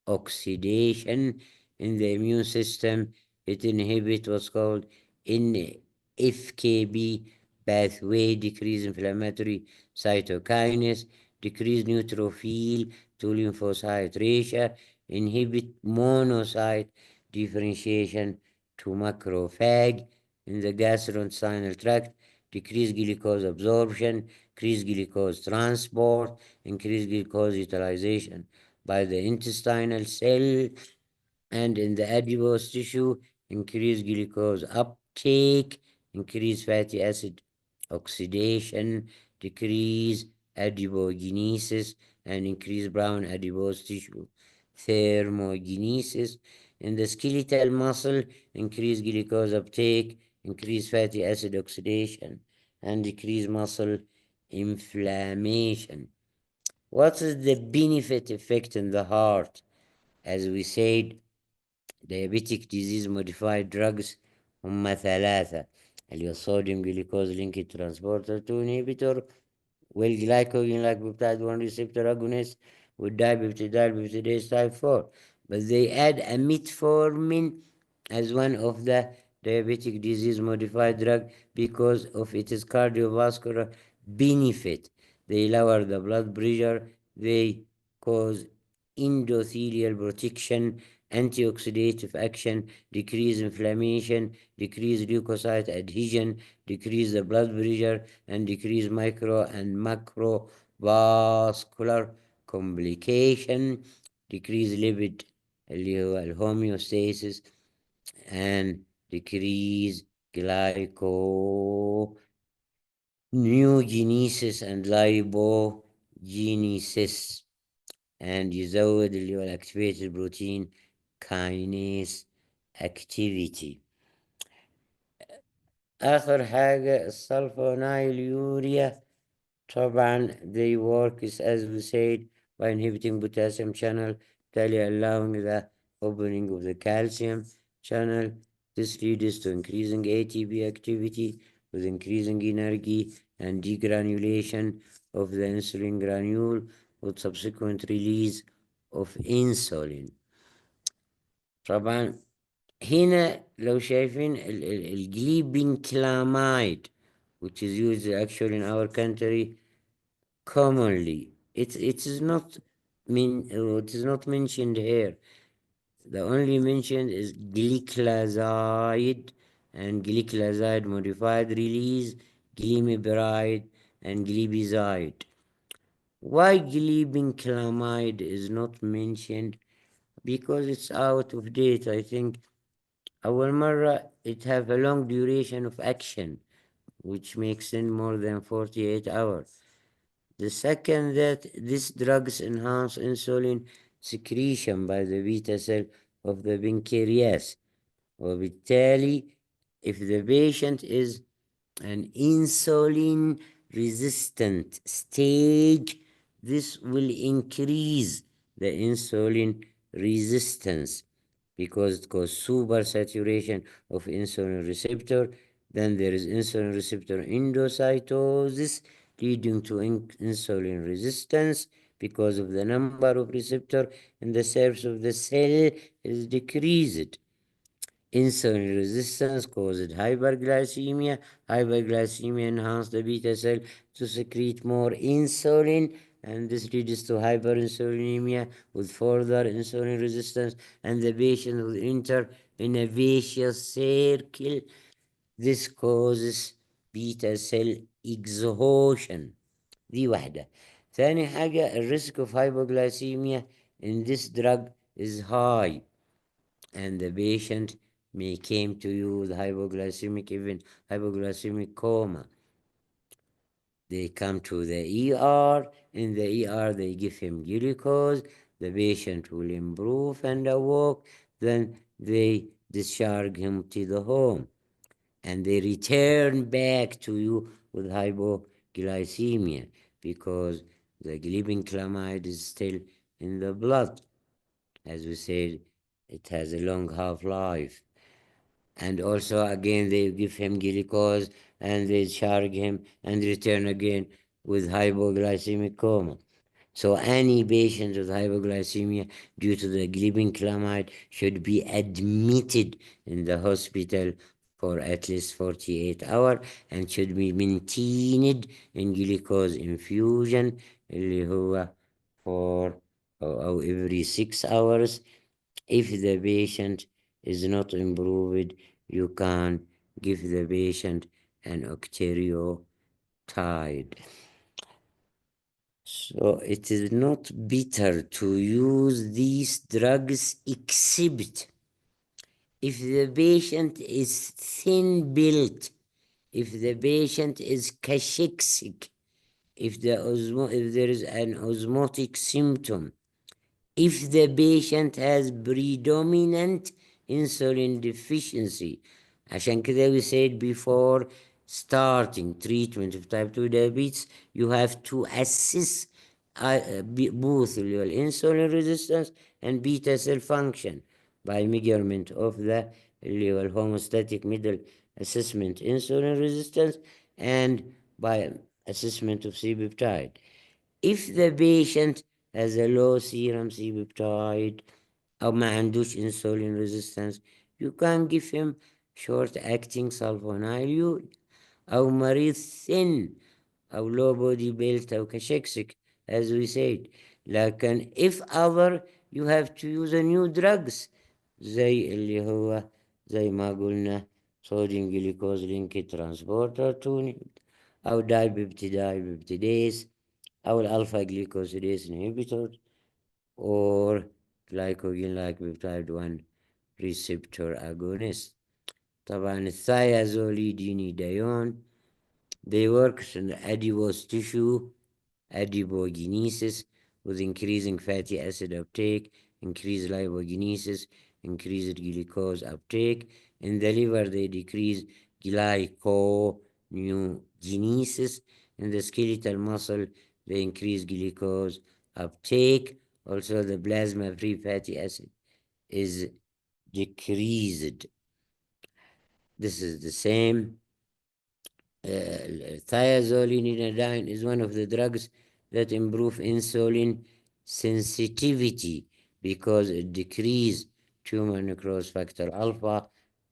oxidation in the immune system. It inhibits what's called NFKB pathway, decrease inflammatory cytokines, decrease neutrophil to lymphocyte ratio, inhibit monocyte differentiation to macrophage in the gastrointestinal tract, decrease glucose absorption, increase glucose transport, increase glucose utilization by the intestinal cell, and in the adipose tissue, increase glucose uptake, increase fatty acid oxidation, decrease adipogenesis, and increase brown adipose tissue thermogenesis. In the skeletal muscle, increase glucose uptake, increase fatty acid oxidation, and decrease muscle inflammation. What is the benefit effect in the heart? As we said, diabetic disease modified drugs هم ثلاثة اللي هو الصوديوم جلوكوز لينك ترانسبورتر 2 inhibitor والجلايكوجين لايك بيبتايد 1 receptor agonist والدايبيبتيدال بيبتيدase type 4. But they add a metformin as one of the diabetic disease modified drug because of its cardiovascular benefit. They lower the blood pressure, they cause endothelial protection, antioxidative action, decrease inflammation, decrease leukocyte adhesion, decrease the blood pressure, and decrease micro and macrovascular complication, decrease lipid اللي هو الهوميوستاسيس, and decrease glyconeogenesis and lipogenesis, and يزود اللي هو activated protein kinase activity. آخر حاجة السلفونايل يوريا. طبعا they work is, as we said, by inhibiting potassium channel, totally allowing the opening of the calcium channel. This leads to increasing ATP activity with increasing energy and degranulation of the insulin granule with subsequent release of insulin. طبعا هنا لو شايفين الجليبينكلاميد which is used actually in our country commonly. It is not it is not mentioned here. The only mentioned is glyclazide and glyclazide modified release, glimepiride, and glibizide. Why glibenclamide is not mentioned? Because it's out of date. I think أول مرة it have a long duration of action, which makes it more than 48 hours. The second, that these drugs enhance insulin secretion by the beta cell of the pancreas. وبالتالي, if the patient is an insulin resistant stage, this will increase the insulin resistance because it causes supersaturation of insulin receptor. Then there is insulin receptor endocytosis, leading to insulin resistance because of the number of receptor in the surface of the cell is decreased. Insulin resistance causes hyperglycemia. Hyperglycemia enhances the beta cell to secrete more insulin, and this leads to hyperinsulinemia with further insulin resistance, and the patient will enter in a vicious circle. This causes beta cell exhaustion. دي واحدة. ثاني حاجة, الريسك of hypoglycemia in this drug is high, and the patient may came to you with hypoglycemic, even hypoglycemic coma. They come to the ER. In the ER, they give him glucose. The patient will improve and awake. Then they discharge him to the home. And they return back to you with hypoglycemia because the glibenclamide is still in the blood. As we said, it has a long half-life. And also, again, they give him glucose and they charge him and return again with hypoglycemic coma. So any patient with hypoglycemia due to the glibenclamide should be admitted in the hospital for at least 48 hours and should be maintained in glucose infusion اللي هو for أو every 6 hours. If the patient is not improved, you can give the patient an octreotide. So it is not better to use these drugs except if the patient is thin built, if the patient is cachectic, if there is an osmotic symptom, if the patient has predominant insulin deficiency. عشان كده we said before starting treatment of type 2 diabetes, you have to assess both your insulin resistance and beta cell function by measurement of the homeostatic middle assessment insulin resistance and by assessment of C-peptide. If the patient has a low serum C-peptide أو ما عندوش insulin resistance, you can give him short acting sulfonylurea أو مريض thin أو low body build أو كشكسك as we said. لكن if other you have to use a new drugs زي اللي هو زي ما قلنا sodium glucose linked transporter 2 أو dipeptidase أو الألفا glucosidase inhibitor or glycogen-like peptide 1 receptor agonist. طبعا الثيازوليدينيدايون they work in the adipose tissue adipogenesis with increasing fatty acid uptake, increased lipogenesis, increased glucose uptake. In the liver, they decrease glyconeogenesis. In the skeletal muscle, they increase glucose uptake. Also, the plasma-free fatty acid is decreased. This is the same. Thiazolinidine is one of the drugs that improve insulin sensitivity because it decreases tumor necrosis factor alpha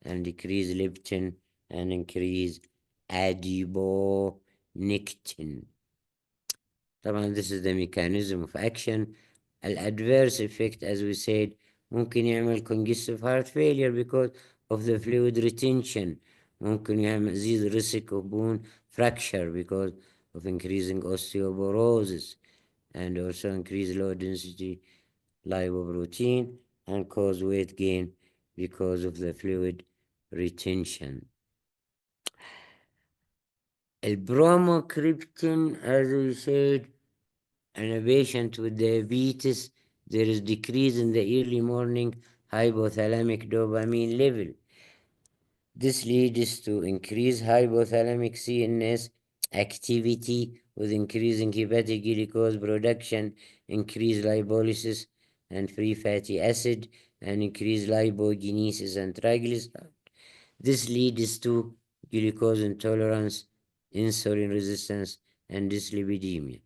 and decrease leptin and increase adiponectin. طبعا this is the mechanism of action. Adverse effect, as we said, ممكن يعمل congestive heart failure because of the fluid retention. ممكن يزيد risk of bone fracture because of increasing osteoporosis and also increase low density lipoprotein and cause weight gain because of the fluid retention. Bromocriptine, as we said, in a patient with diabetes, there is decrease in the early morning hypothalamic dopamine level. This leads to increased hypothalamic CNS activity with increasing hepatic glucose production, increased lipolysis and free fatty acid, and increased lipogenesis and triglycerides. This leads to glucose intolerance, insulin resistance, and dyslipidemia.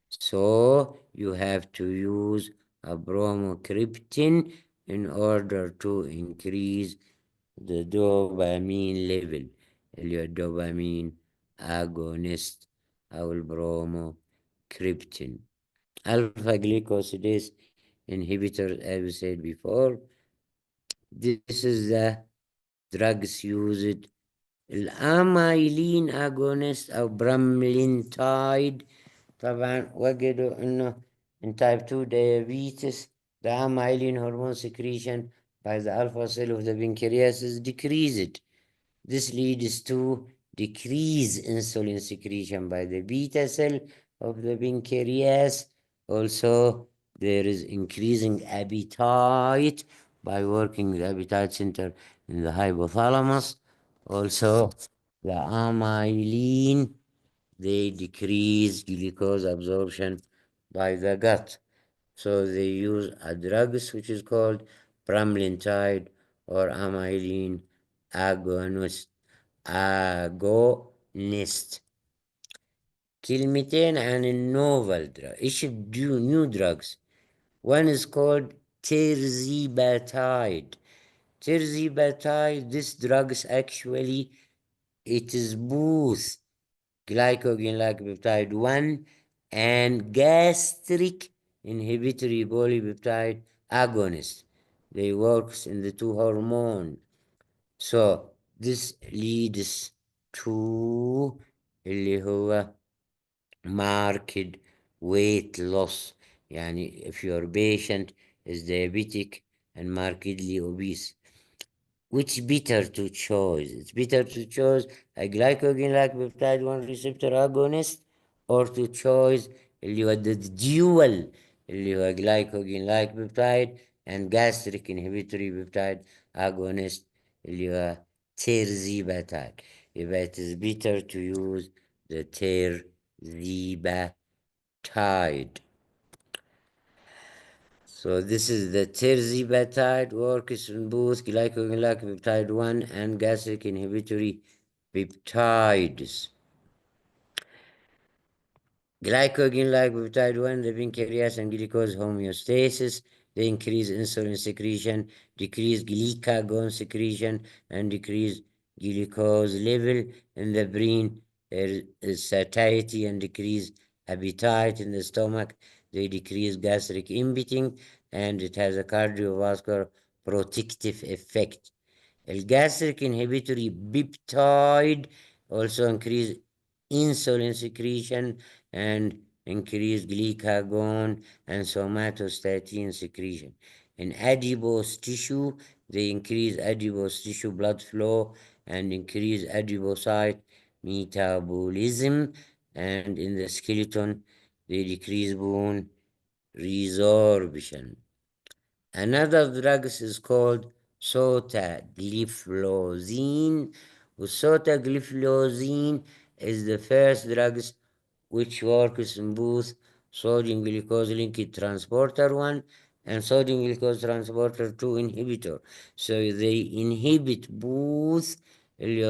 So you have to use a bromocriptine in order to increase the dopamine level اللي هو الدوبامين agonist أو البروموكريبتين. Alpha glucosidase inhibitor, as we said before, this is the drugs used. الامايلين agonist أو براملينتايد طبعا وجدوا إنه in type 2 diabetes the amylin hormone secretion by the alpha cell of the pancreas is decreased. This leads to decrease insulin secretion by the beta cell of the pancreas. Also, there is increasing appetite by working the appetite center in the hypothalamus. Also, the amylin, they decrease glucose absorption by the gut. So they use a drug which is called pramlintide or amylin agonist. agonist. كلمتين عن النوفل drug. ايش new drugs. One is called tirzepatide. Tirzepatide, this drug is actually, it is both glycogen-like peptide 1 and gastric inhibitory polypeptide agonist. They works in the two hormone. So this leads to اللي هو marked weight loss. يعني if your patient is diabetic and markedly obese, which better to choose? It's better to choose a glycogen-like peptide 1 receptor agonist or to choose اللي هو the dual اللي هو glycogen-like peptide and gastric inhibitory peptide agonist اللي هو tirzepatide. يبقى it is better to use the tirzepatide. So this is the tirzepatide, works in both glycogen-like peptide 1 and gastric inhibitory peptides. Glycogen-like peptide 1, the pancreas and glucose homeostasis. They increase insulin secretion, decrease glucagon secretion, and decrease glucose level in the brain. There is satiety and decrease appetite in the stomach. They decrease gastric emptying, and it has a cardiovascular protective effect. The gastric inhibitory peptide also increase insulin secretion and increase glucagon and somatostatin secretion. In adipose tissue, they increase adipose tissue blood flow and increase adipocyte metabolism. And in the skeleton, they decrease bone resorption. Another drug is called sotagliflozin. Sotagliflozin is the first drug which works in both sodium glucose linked transporter 1 and sodium glucose transporter 2 inhibitor. So they inhibit both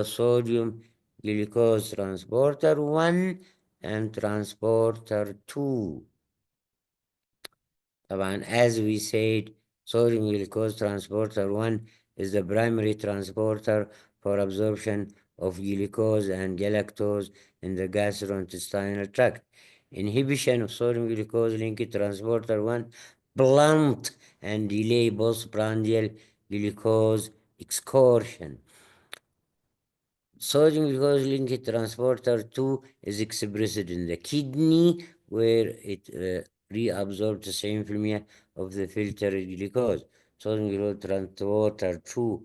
sodium glucose transporter 1 and transporter 2. As we said, sodium glucose transporter 1 is the primary transporter for absorption of glucose and galactose in the gastrointestinal tract. Inhibition of sodium glucose linked transporter 1 blunt and delay postprandial glucose excursion. Sodium glucose linked transporter 2 is expressed in the kidney where it reabsorbs the same film of the filtered glucose. Sodium glucose transporter 2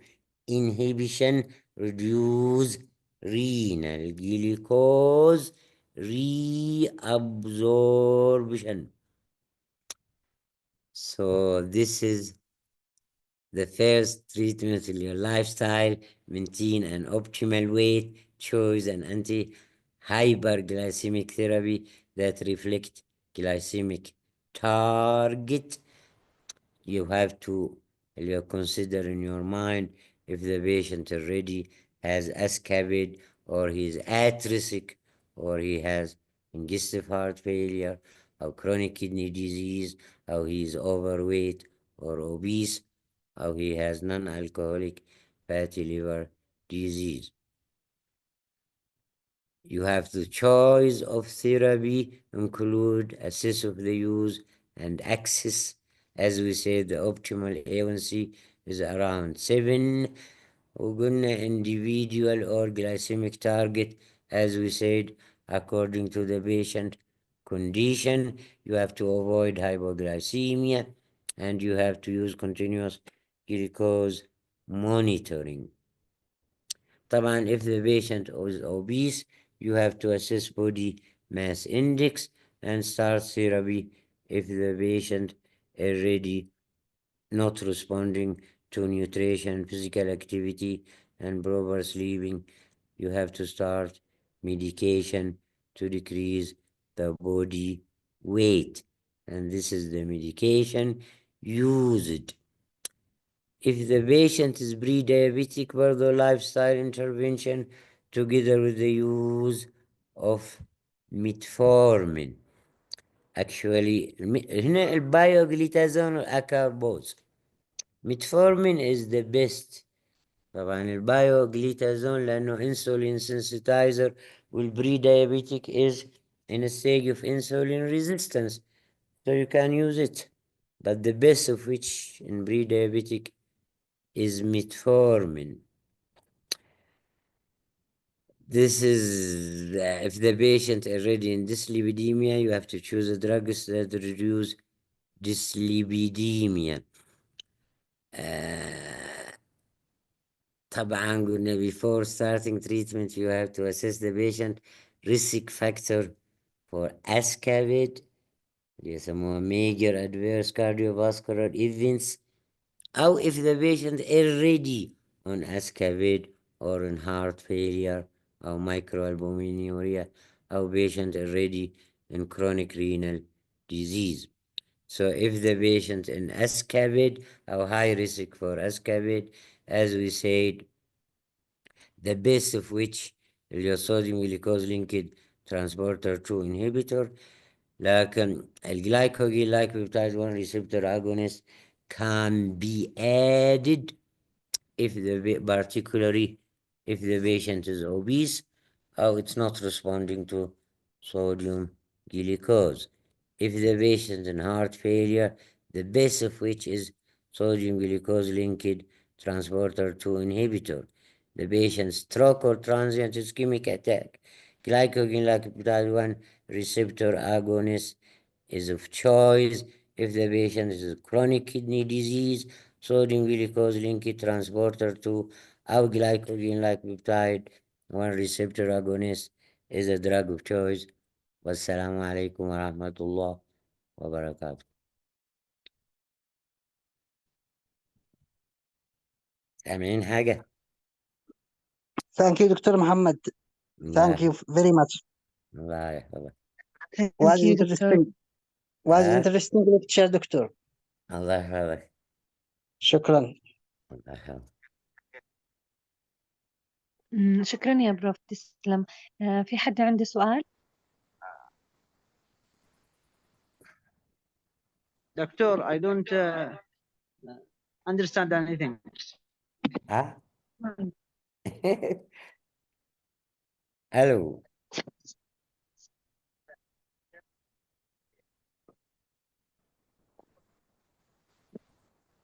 inhibition reduce renal glucose reabsorption. So this is the first treatment in your lifestyle, maintain an optimal weight, choose an anti-hyperglycemic therapy that reflects glycemic target. You have to consider in your mind if the patient already has escapade or he is at risk or he has congestive heart failure or chronic kidney disease or he is overweight or obese or he has non-alcoholic fatty liver disease. You have the choice of therapy include assess of the use and access. As we said, the optimal A1C is around 7. وقلنا individual or glycemic target, as we said, according to the patient condition. You have to avoid hypoglycemia and you have to use continuous glucose monitoring. طبعا if the patient is obese, you have to assess body mass index and start therapy. If the patient already not responding to nutrition, physical activity, and proper sleeping, you have to start medication to decrease the body weight. And this is the medication used. If the patient is pre-diabetic, further lifestyle intervention together with the use of metformin. Actually هنا البايوجليتازون والأكاربوز. metformin is the best. طبعا البايوجليتازون لأنه insulin sensitizer والبري-diabetic is in a stage of insulin resistance, so you can use it. But the best of which in pre-diabetic is metformin. This is if the patient already in dyslipidemia, you have to choose a drugs that reduce dyslipidemia. طبعا قلنا before starting treatment you have to assess the patient risk factor for ASCAVID اللي يسموها major adverse cardiovascular events. أو if the patient already on ASCAVID or on heart failure أو microalbuminuria أو patient already in chronic renal disease. So if the patient in ASCAVID or high risk for ASCAVID, as we said, the base of which is sodium glucose linked transporter 2 inhibitor, لكن الجلايكوجين like peptide 1 receptor agonist can be added if particularly if the patient is obese or it's not responding to sodium glucose. If the patient in heart failure, the base of which is sodium glucose linked transporter 2 inhibitor. The patient stroke or transient ischemic attack, glycogen like peptide 1 receptor agonist is of choice. If the patient is chronic kidney disease, sodium glucose linked transporter 2 or glycogen like peptide 1 receptor agonist is a drug of choice. Wassalamu alaikum wa rahmatullah wa barakatuh. سامعين حاجة؟ Thank you, Dr. Mohammed. Thank you very much. الله يحفظك. Was interesting. Was interesting lecture, Doctor. الله يحفظك. شكرا. الله يحفظك. شكرا يا بروف، تسلم. في حد عنده سؤال؟ Doctor, I don't understand anything. ها؟ الو.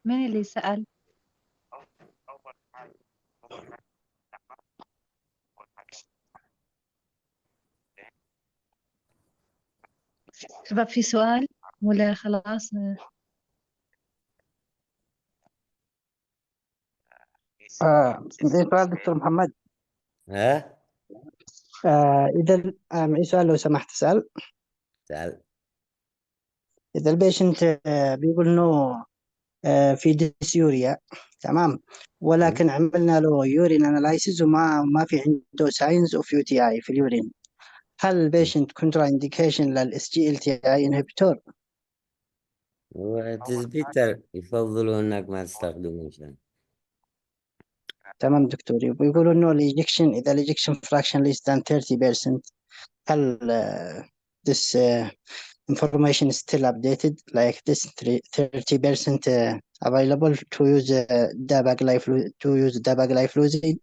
من اللي سأل؟ شباب في سؤال ولا خلاص؟ سؤال دكتور محمد. ها؟ إذا معي سؤال لو سمحت أسأل. سأل. إذا البيشنت بيقول إنه في ديسيوريا، تمام، ولكن عملنا له يورين اناليسيز وما في عنده ساينز اوف يو تي اي في اليورين، هل البيشنت كونترا انديكيشن للاس جي ال تي اي انهبيتور؟ وتثبيتر يفضلوا انك ما تستخدموش. تمام دكتور. بيقولوا انه الايجكشن، اذا الايجكشن فراكشن less than 30%، هل this information is still updated like this 30% available to use dapagliflozin?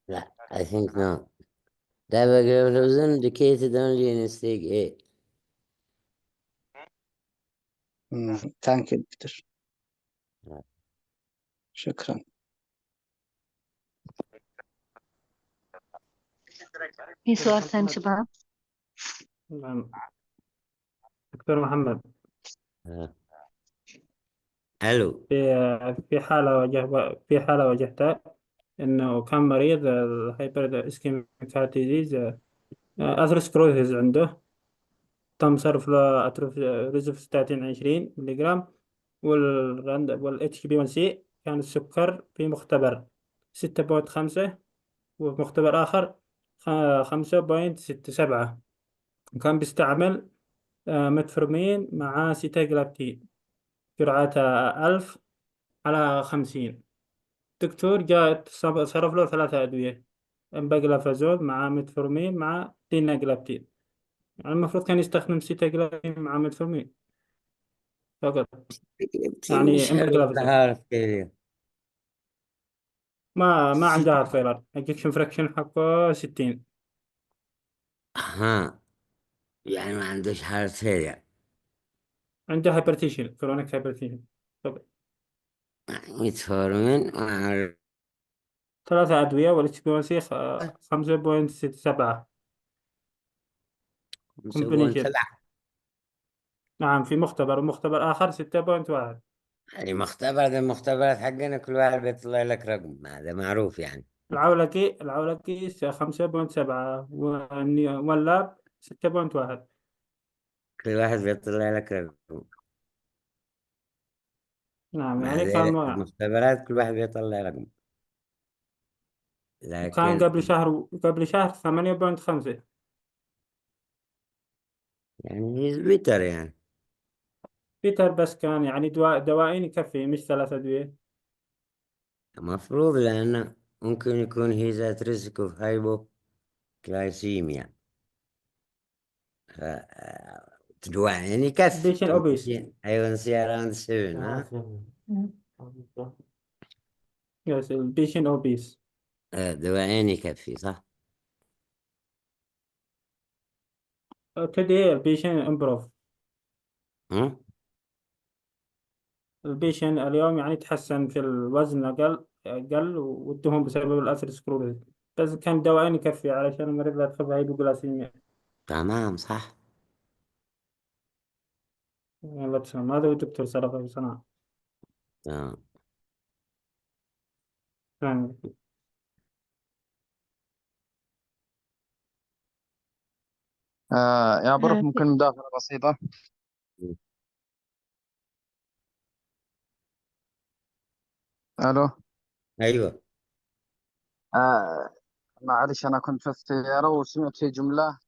لا, I think no. Dapagliflozin indicated only in stage A. Thank you دكتور. شكرا. في سؤال ثاني شباب؟ دكتور محمد، الو. في حالة واجهتها إنه كان مريض الهايبر اسكيميك هارت ديزيز، أثيروسكلوروسيس عنده. تم صرف له روزفستاتين 20 ملي جرام. والاتش بي 1 سي كان السكر في مختبر 6.5، وفي مختبر آخر 5.67. وكان بيستعمل متفورمين مع سيتاجلابتين، جرعتها 1000 على 50. دكتور جاء صرف له 3 أدوية: امباجلافازول مع متفورمين مع ديناجلابتين. يعني المفروض كان يستخدم سيتاجلابتين مع متفورمين فقط، يعني مش حلو امباجلافازول. الهارت فيلير. ما عندها هارت فيلر، اجكشن فراكشن حقه 60. ها، يعني ما عندوش هارت فيلير. عنده هايبرتيشن، كرونيك هايبرتيشن. ميتفورمين مع 3 أدوية، والاتش بي 1 سي 5.67 كومبينيشن. 5.7. نعم، في مختبر ومختبر آخر 6.1. يعني مختبر، ده المختبرات حقنا كل واحد بيطلع لك رقم، هذا معروف يعني. العولقي 5.7، واللاب 6.1. كل واحد بيطلع لك رقم. نعم، مع يعني كان ذلك المختبرات كل واحد بيطلع رقم، وكان لكن قبل شهر 8.5. يعني هيز بيتر يعني. بيتر، بس كان يعني دوائين يكفي، مش 3 أدوية. المفروض، لأنه ممكن يكون هيز at risk of hypoglycemia. يعني يكفي البيشن أوبيس. A1C around 7. ها. يس، البيشن أوبيس. دواءين يكفي صح. today البيشن امبروف. ها؟ البيشن اليوم يعني تحسن في الوزن، أقل والدهون بسبب الأثيروسكليروز. بس كان دوائين يكفي علشان المريض لا تخف هايبوغلاسيميا. تمام صح. الله تسلم، هذا هو الدكتور سرقة بصناعة. تمام. فاهم. يا بروف، في ممكن مداخلة بسيطة؟ ألو. أيوة. آه معلش، أنا كنت في السيارة وسمعت في جملة: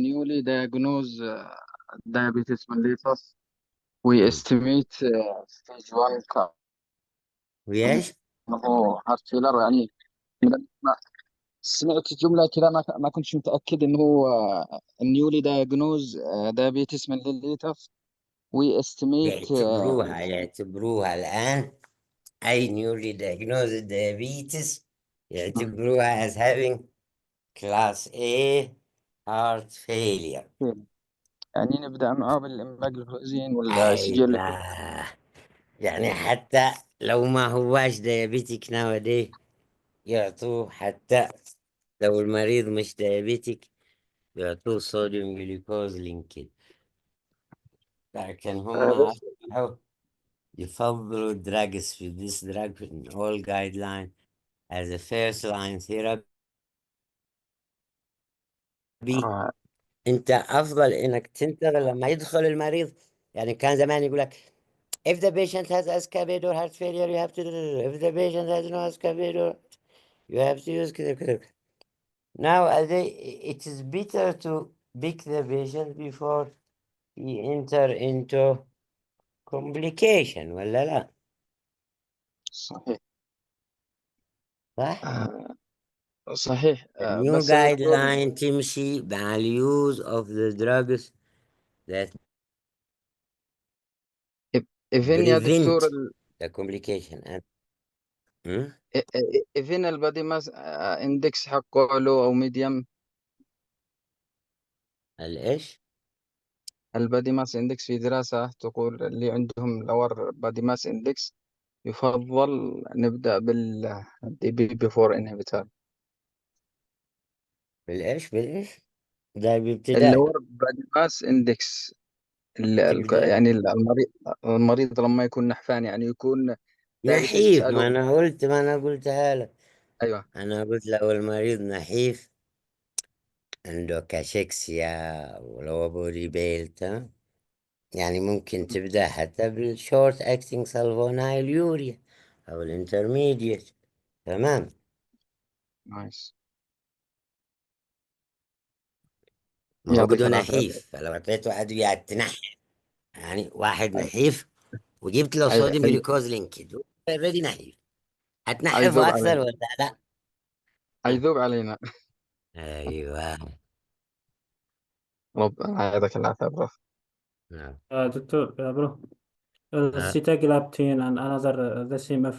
newly diagnosed diabetes mellitus we estimate stage 1 ويش؟ كأنه heart failure يعني. ما- سمعت جملة كذا، ما كنتش متأكد إنه هو newly diagnosed diabetes mellitus we estimate يعتبروها الآن أي newly diagnosed diabetes، يعتبروها as having class A heart failure. يعني نبدأ معاه بالإمباجلوفوزين والسجل. أيوة. يعني حتى لو ما هواش diabetic nowadays يعطوه، حتى لو المريض مش diabetic يعطوه صوديوم جلوكوز لينكد. لكن هم بس أصبحوا يفضلوا drugs في this drug in all guideline as a first line therapy. آه، انت افضل انك تنتظر لما يدخل المريض. يعني كان زمان يقول لك if the patient has escapade or heart failure you have to do. If the patient has no escapade or you have to use كذا كذا. Now it is better to pick the patient before he enter into complication ولا لا؟ صحيح. صح؟ صحيح. النيو بس يا دكتور، guideline تمشي مع ال use of the drugs that ايفين يا دكتور prevent the complication. Hmm? ايفين البادي ماس اندكس حقه لو او ميديوم. الإيش؟ البادي ماس اندكس في دراسة تقول اللي عندهم لور بادي ماس اندكس يفضل نبدأ دي بي بيفور انهبيتور. بالإيش؟ ده بابتدائي. اللور بادي ماس اندكس، تقدر. يعني المريض لما يكون نحفان يعني يكون دايبيتيز نحيف، ما تسأله. أنا قلتها لك. أيوه. أنا قلت لو المريض نحيف عنده كاشيكسيا ولو بودي بيلت، يعني ممكن تبدأ حتى بالشورت اكتنج سالفونايل يوريا أو الانترميديت. تمام. نايس. ما هو يعطيك قدو العافية. نحيف، فلو اعطيته أدوية تنحي، يعني واحد نحيف وجبت له حي... صوديوم حي... جلوكوز لينكد اوريدي نحيف، هتنحفه حيذوب أكثر علينا، ولا لا؟ حيذوب علينا. أيوه. رب يعطيك العافية برو. نعم. دكتور يا برو، آه. sitagliptin and another the same of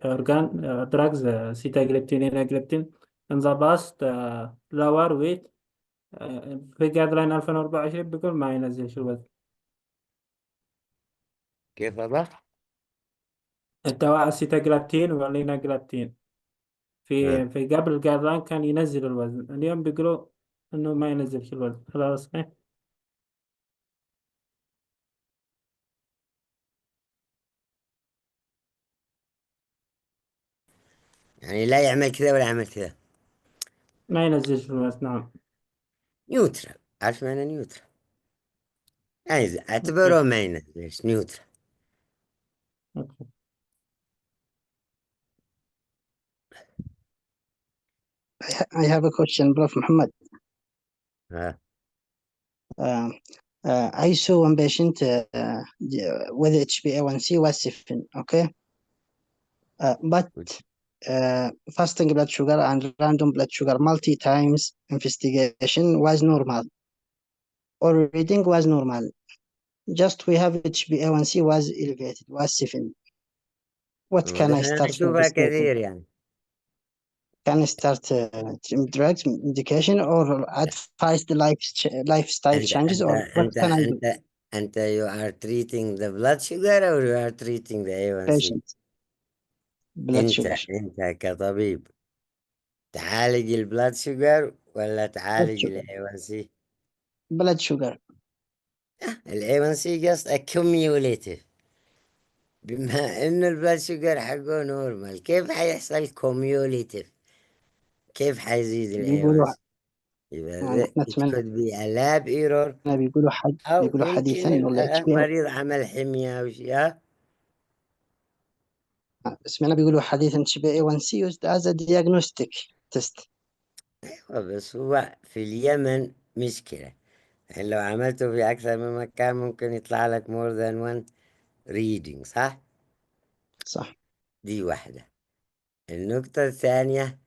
organ drugs, sitagliptin and gliptin in the past lower weight في جايد لاين 2024 بيقول ما ينزلش الوزن. كيف هذا؟ الدواء السيتاجلابتين والليناجلابتين آه. في قبل الجايد لاين كان ينزل الوزن، اليوم بيقولوا انه ما ينزلش الوزن. خلاص صحيح؟ يعني لا يعمل كذا ولا يعمل كذا، ما ينزلش الوزن. نعم. نيوترال. عارف معنى نيوترال؟ يعني اوكي. اعتبره ما ينزلش نيوترال. اوكي. I have a question, Prof. Mohammed. آه. I saw one patient with HbA1c was 7, okay? But fasting blood sugar and random blood sugar multi-times investigation was normal. Or reading was normal. Just we have HbA1c was elevated, was 7. What can I ودحين start for نشوفها this patient? كثير يعني. Can I start drugs, medication, or advise the lifestyle أنت changes, أنت or what أنت can I do? أنت أنت you are treating the blood sugar or you are treating the A1C؟ Patient, blood أنت sugar, أنت كطبيب تعالج البلاد شوجر ولا blood تعالج sugar, الاي 1 سي؟ blood sugar. الاي 1 سي just accumulative. بما انه البلاد شوجر حقه نورمال، كيف حيحصل كوميوليتيف؟ كيف حيزيد الاي 1 بيقولوا سي؟ يبقى احنا it سمعنا could be a lab error، او بيقولوا يمكن حديثا انه ال HbA مريض عمل حمية او شيء. سمعنا بيقولوا حديثا HbA1c used as a diagnostic test. بس هو في اليمن مشكلة، يعني لو عملته في أكثر من مكان ممكن يطلع لك more than one reading، صح؟ صح. دي واحدة. النقطة الثانية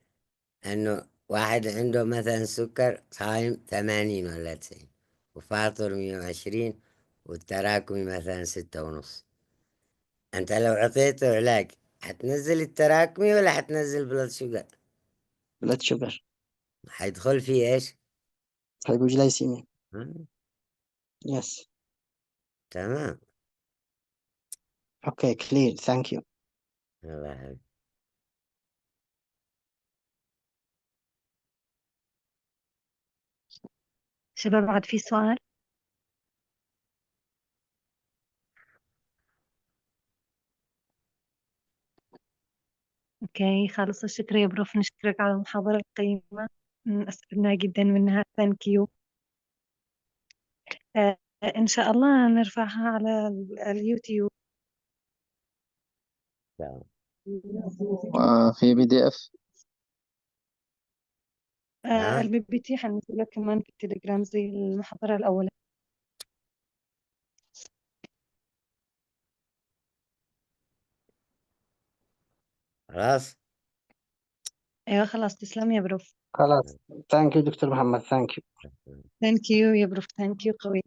إنه واحد عنده مثلا سكر صايم 80 ولا 90 وفاطر 120 والتراكمي مثلا 6.5، أنت لو عطيته علاج حتنزل التراكمي ولا حتنزل بلاد شوجر؟ blood sugar, حيدخل فيه إيش؟ hypoglycemia. مم. Yes. تمام. Okay, clear. Thank you. الله يحفظك. شباب بعد في سؤال؟ اوكي خالص، الشكر يا بروف، نشكرك على المحاضرة القيمة، استفدنا جدا منها. ثانك يو. إن شاء الله نرفعها على اليوتيوب. تمام. في PDF. ها الBPT حنزلها كمان في التليجرام زي المحاضرة الأولى. خلاص. أيوة خلاص، تسلم يا بروف. خلاص. Thank you, Dr. Muhammad. Thank you. ثانك يو يا بروف، ثانك يو قوي.